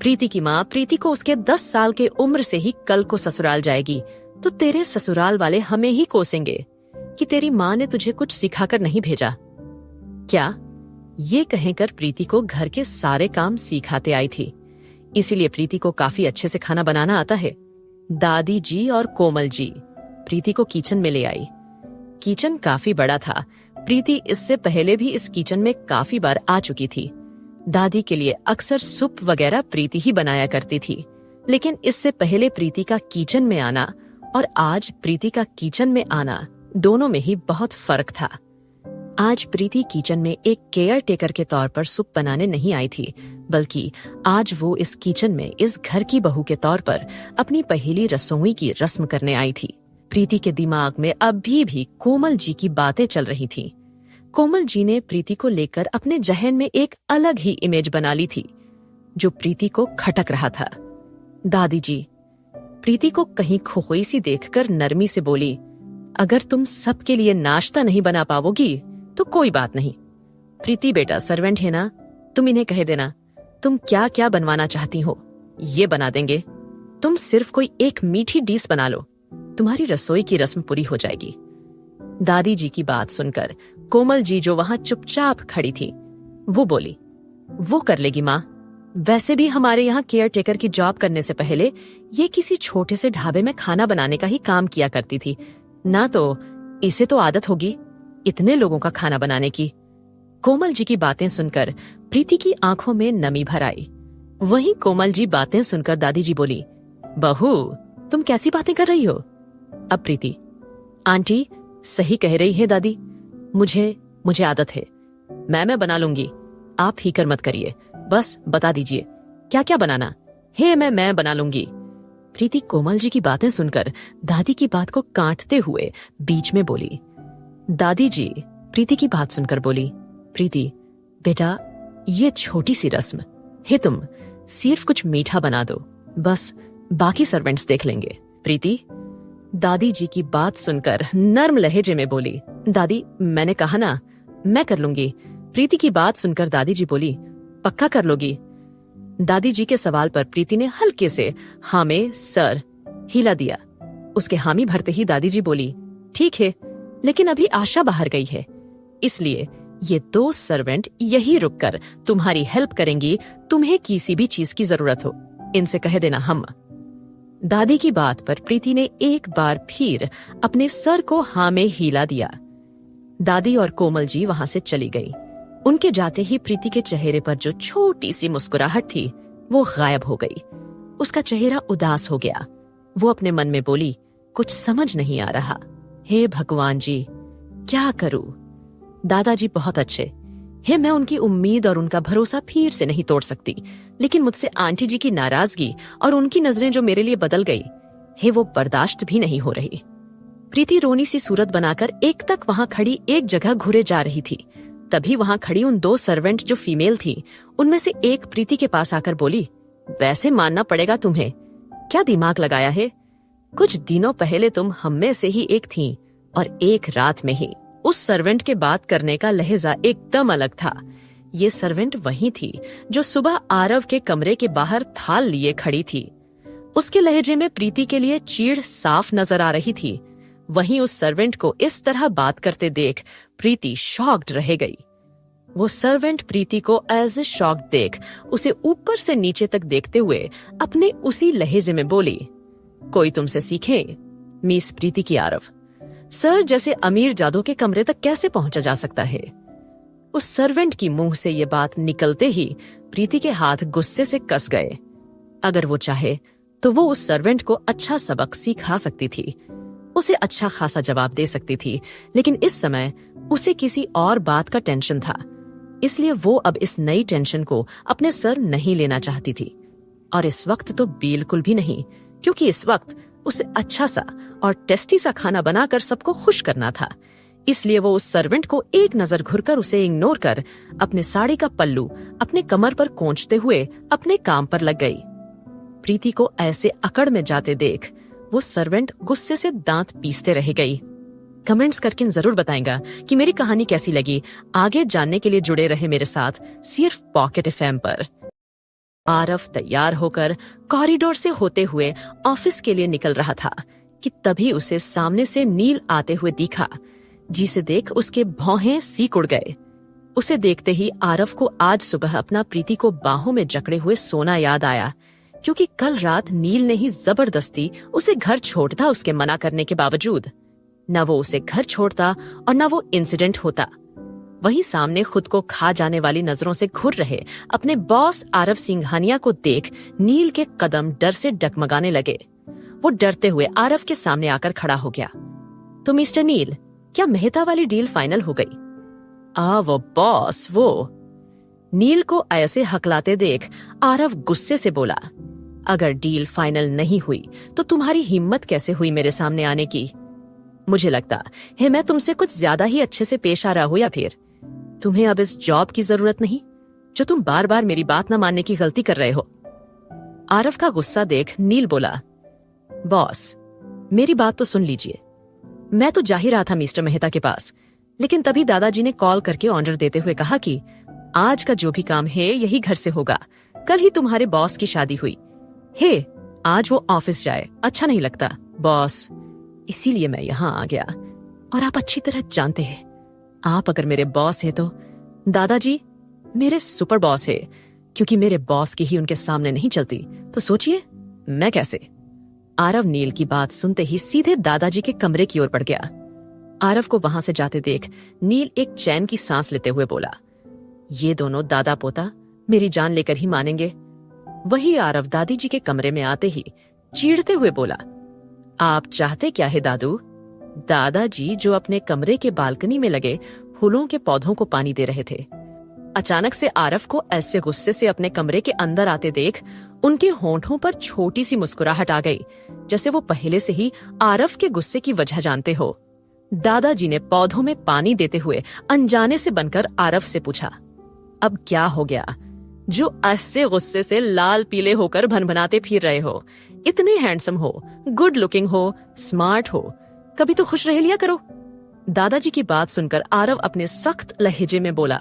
प्रीति की माँ प्रीति को उसके 10 साल के उम्र से ही कल को ससुराल जाएगी तो तेरे ससुराल वाले हमें ही कोसेंगे कि तेरी माँ ने तुझे कुछ सिखाकर नहीं भेजा क्या। ये कहकर प्रीति को घर के सारे काम सिखाते आई थी, इसीलिए प्रीति को काफी अच्छे से खाना बनाना आता है। दादी जी और कोमल जी प्रीति को किचन में ले आई। किचन काफी बड़ा था। प्रीति इससे पहले भी इस किचन में काफी बार आ चुकी थी। दादी के लिए अक्सर सूप वगैरह प्रीति ही बनाया करती थी, लेकिन इससे पहले प्रीति का किचन में आना और आज प्रीति का किचन में आना दोनों में ही बहुत फर्क था। आज प्रीति किचन में एक केयर टेकर के तौर पर सूप बनाने नहीं आई थी, बल्कि आज वो इस किचन में इस घर की बहू के तौर पर अपनी पहली रसोई की रस्म करने आई थी। प्रीति के दिमाग में अभी भी कोमल जी की बातें चल रही थीं। कोमल जी ने प्रीति को लेकर अपने जहन में एक अलग ही इमेज बना ली थी, जो प्रीति को खटक रहा था। दादी जी प्रीति को कहीं खोई सी देखकर नरमी से बोली, अगर तुम सबके लिए नाश्ता नहीं बना पाओगी तो कोई बात नहीं। प्रीति बेटा सर्वेंट है ना, तुम इन्हें कह देना तुम क्या क्या बनवाना चाहती हो, ये बना देंगे। तुम सिर्फ कोई एक मीठी डिश बना लो, तुम्हारी रसोई की रस्म पूरी हो जाएगी। दादी जी की बात सुनकर कोमल जी जो वहां चुपचाप खड़ी थी वो बोली, वो कर लेगी माँ। वैसे भी हमारे यहाँ केयर टेकर की जॉब करने से पहले ये किसी छोटे से ढाबे में खाना बनाने का ही काम किया करती थी ना, तो इसे तो आदत होगी इतने लोगों का खाना बनाने की। कोमल जी की बातें सुनकर प्रीति की आंखों में नमी भर आई। वहीं कोमल जी बातें सुनकर दादी जी बोली, बहू तुम कैसी बातें कर रही हो। अब प्रीति, आंटी सही कह रही है दादी, मुझे आदत है, मैं बना लूंगी, आप फिकर मत करिए, बस बता दीजिए क्या क्या बनाना है, मैं बना लूंगी। प्रीति कोमल जी की बातें सुनकर दादी की बात को काटते हुए बीच में बोली। दादी जी प्रीति की बात सुनकर बोली, प्रीति बेटा ये छोटी सी रस्म है, तुम सिर्फ कुछ मीठा बना दो, बस बाकी सर्वेंट्स देख लेंगे। प्रीति दादी जी की बात सुनकर नर्म लहजे में बोली, दादी मैंने कहा ना मैं कर लूंगी। प्रीति की बात सुनकर दादी जी बोली, पक्का कर लोगी। दादी जी के सवाल पर प्रीति ने हल्के से हाँ में सर हिला दिया। उसके हामी भरते ही दादी जी बोली, ठीक है, लेकिन अभी आशा बाहर गई है, इसलिए ये 2 सर्वेंट यही रुककर तुम्हारी हेल्प करेंगी, तुम्हें किसी भी चीज की जरूरत हो इनसे कह देना हम। दादी की बात पर प्रीति ने एक बार फिर अपने सर को हाँ में हिला दिया। दादी और कोमल जी वहां से चली गई। उनके जाते ही प्रीति के चेहरे पर जो छोटी सी मुस्कुराहट थी वो गायब हो गई। उसका चेहरा उदास हो गया। वो अपने मन में बोली, कुछ समझ नहीं आ रहा, हे भगवान जी क्या करूं। दादाजी बहुत अच्छे है, मैं उनकी उम्मीद और उनका भरोसा फिर से नहीं तोड़ सकती, लेकिन मुझसे आंटी जी की नाराजगी और उनकी नजरें जो मेरे लिए बदल गई है वो बर्दाश्त भी नहीं हो रही। प्रीति रोनी सी सूरत बनाकर एक तक वहां खड़ी एक जगह घुरे जा रही थी। तभी वहां खड़ी उन 2 सर्वेंट जो फीमेल थी उनमें से एक प्रीति के पास आकर बोली, वैसे मानना पड़ेगा तुम्हें। क्या दिमाग लगाया है? कुछ दिनों पहले तुम हम में से ही एक थीं और एक रात में ही उस सर्वेंट के बात करने का लहजा एकदम अलग था। ये सर्वेंट वही थी जो सुबह आरव के कमरे के बाहर थाल लिए खड़ी थी। उसके लहजे में प्रीति के लिए चीड़ साफ नजर आ रही थी। वहीं उस सर्वेंट को इस तरह बात करते देख प्रीति शॉक्ड रह गई। वो सर्वेंट प्रीति को एज ए शॉक्ड देख उसे ऊपर से नीचे तक देखते हुए अपने उसी लहजे में बोली, कोई तुमसे सीखे मिस प्रीति की आरव। सर जैसे अमीर जादू के कमरे तक कैसे पहुंचा जा सकता है? उस सर्वेंट की मुंह से ये बात निकलते ही प्रीति के हाथ गुस्से से कस गए। अगर वो चाहे तो वो उस सर्वेंट को अच्छा सबक सिखा सकती थी, उसे अच्छा खासा जवाब दे सकती थी, लेकिन इस समय उसे किसी और बात का टेंशन था। इसलिए वो अब इस नई टेंशन को अपने सर नहीं लेना चाहती थी। और इस वक्त तो बिल्कुल भी नहीं, क्योंकि इस वक्त उसे अच्छा सा और टेस्टी सा खाना बनाकर सबको खुश करना था। इसलिए वो उस सर्वेंट को एक नजर घुरकर उसे इग्नोर कर अपने साड़ी का पल्लू अपने कमर पर कोंचते हुए अपने काम पर लग गई। प्रीति को ऐसे अकड़ में जाते देख वो सर्वेंट गुस्से से दांत पीसते रह गई। कमेंट्स करके जरूर बताएगा कि मेरी कहानी कैसी लगी। आगे जानने के लिए जुड़े रहे मेरे साथ सिर्फ पॉकेट एफएम पर। आरव तैयार होकर कॉरिडोर से होते हुए ऑफिस के लिए निकल रहा था कि तभी उसे सामने से नील आते हुए दिखा, जिसे देख उसके भौहें सीक उड़ गए। उसे देखते ही आरव को आज सुबह अपना प्रीति को बाहों में जकड़े हुए सोना याद आया, क्योंकि कल रात नील ने ही जबरदस्ती उसे घर छोड़ता उसके मना करने के बावजूद। न वो उसे घर छोड़ता और न वो इंसिडेंट होता। वहीं सामने खुद को खा जाने वाली नजरों से घूर रहे अपने बॉस आरव सिंघानिया को देख नील के कदम डर से डगमगाने लगे। वो डरते हुए आरव के सामने आकर खड़ा हो गया। तो मिस्टर नील, क्या मेहता वाली डील फाइनल हो गई? वो बॉस वो। नील को ऐसे हकलाते देख आरव गुस्से से बोला, अगर डील फाइनल नहीं हुई तो तुम्हारी हिम्मत कैसे हुई मेरे सामने आने की? मुझे लगता है मैं तुमसे कुछ ज्यादा ही अच्छे से पेश आ रहा हूं, या फिर तुम्हें अब इस जॉब की जरूरत नहीं जो तुम बार बार मेरी बात न मानने की गलती कर रहे हो। आरव का गुस्सा देख नील बोला, बॉस मेरी बात तो सुन लीजिए। मैं तो जा ही रहा था मिस्टर मेहता के पास, लेकिन तभी दादाजी ने कॉल करके ऑर्डर देते हुए कहा कि आज का जो भी काम है यही घर से होगा। कल ही तुम्हारे बॉस की शादी हुई है, आज वो ऑफिस जाए अच्छा नहीं लगता बॉस, इसीलिए मैं यहाँ आ गया। और आप अच्छी तरह जानते हैं, आप अगर मेरे बॉस है तो दादाजी मेरे सुपर बॉस है, क्योंकि मेरे बॉस की ही उनके सामने नहीं चलती, तो सोचिए मैं कैसे। आरव नील की बात सुनते ही सीधे दादाजी के कमरे की ओर बढ़ गया। आरव को वहां से जाते देख नील एक चैन की सांस लेते हुए बोला, ये दोनों दादा पोता मेरी जान लेकर ही मानेंगे। वही आरव दादी जी के कमरे में आते ही चीढ़ते हुए बोला, आप चाहते क्या है दादू? दादाजी जो अपने कमरे के बालकनी में लगे फूलों के पौधों को पानी दे रहे थे। अचानक से आरव को ऐसे गुस्से से अपने कमरे के अंदर आते देख उनके होंठों पर छोटी सी मुस्कुराहट आ गई, जैसे वो पहले से ही आरव के गुस्से की वजह जानते हो। दादाजी ने पौधों में पानी देते हुए अनजाने से बनकर आरव से पूछा, अब क्या हो गया जो ऐसे गुस्से से लाल पीले होकर भनभनाते फिर रहे हो? इतने हैंडसम हो, गुड लुकिंग हो, स्मार्ट हो, कभी तो खुश रह लिया करो। दादाजी की बात सुनकर आरव अपने सख्त लहजे में बोला,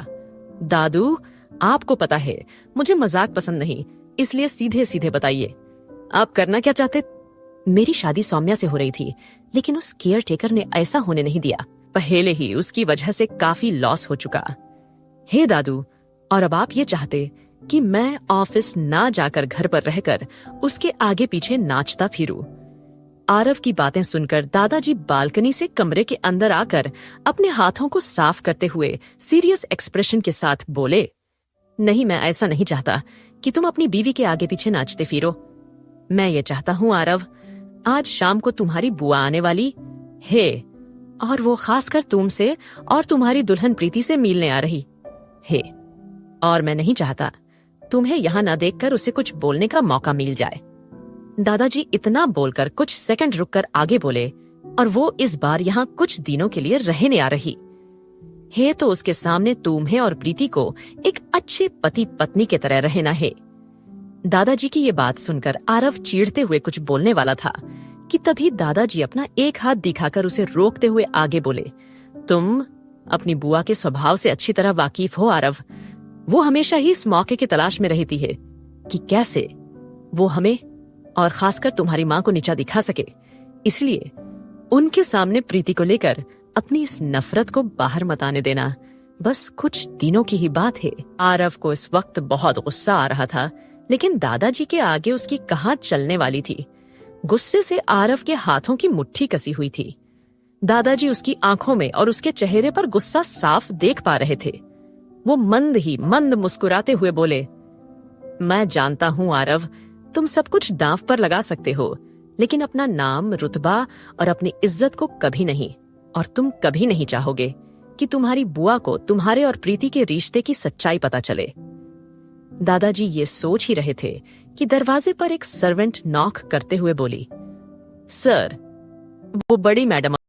दादू आपको पता है मुझे मजाक पसंद नहीं, इसलिए सीधे सीधे बताइए आप करना क्या चाहते? मेरी शादी सौम्या से हो रही थी, लेकिन उस केयर टेकर ने ऐसा होने नहीं दिया। पहले ही उसकी वजह से काफी लॉस हो चुका है दादू, और अब आप ये चाहते कि मैं ऑफिस ना जाकर घर पर रहकर उसके आगे पीछे नाचता फिरूं। आरव की बातें सुनकर दादाजी बालकनी से कमरे के अंदर आकर अपने हाथों को साफ करते हुए सीरियस एक्सप्रेशन के साथ बोले, नहीं मैं ऐसा नहीं चाहता कि तुम अपनी बीवी के आगे पीछे नाचते फिरो। मैं ये चाहता हूँ आरव, आज शाम को तुम्हारी बुआ आने वाली है, और वो खासकर तुमसे और तुम्हारी दुल्हन प्रीति से मिलने आ रही है, और मैं नहीं चाहता तुम्हें यहाँ न देखकर उसे कुछ बोलने का मौका मिल जाए। दादाजी इतना बोलकर कुछ सेकंड रुककर आगे बोले, और वो इस बार यहाँ कुछ दिनों के लिए रहने आ रही है, तो उसके सामने तुम्हें और प्रीति को एक अच्छे पति पत्नी की तरह रहना है। दादाजी की ये बात सुनकर आरव चीढ़ते हुए कुछ बोलने वाला था कि तभी दादाजी अपना एक हाथ दिखाकर उसे रोकते हुए आगे बोले, तुम अपनी बुआ के स्वभाव से अच्छी तरह वाकिफ हो आरव। वो हमेशा ही इस मौके की तलाश में रहती है कि कैसे वो हमें और खासकर तुम्हारी मां को नीचा दिखा सके। इसलिए उनके सामने प्रीति को लेकर अपनी इस नफरत को बाहर मत आने देना। बस कुछ दिनों की ही बात है। आरव को इस वक्त बहुत गुस्सा आ रहा था, लेकिन दादाजी के आगे उसकी कहां चलने वाली थी। गुस्से से आरव के हाथों की मुट्ठी कसी हुई थी। दादाजी उसकी आंखों में और उसके चेहरे पर गुस्सा साफ देख पा रहे थे। वो मंद मुस्कुराते हुए बोले, मैं जानता हूं आरव, तुम सब कुछ दांव पर लगा सकते हो, लेकिन अपना नाम, रुतबा और अपनी इज्जत को कभी नहीं। और तुम कभी नहीं चाहोगे कि तुम्हारी बुआ को तुम्हारे और प्रीति के रिश्ते की सच्चाई पता चले। दादाजी ये सोच ही रहे थे कि दरवाजे पर एक सर्वेंट नॉक करते हुए बोली, सर, वो बड़ी मैडम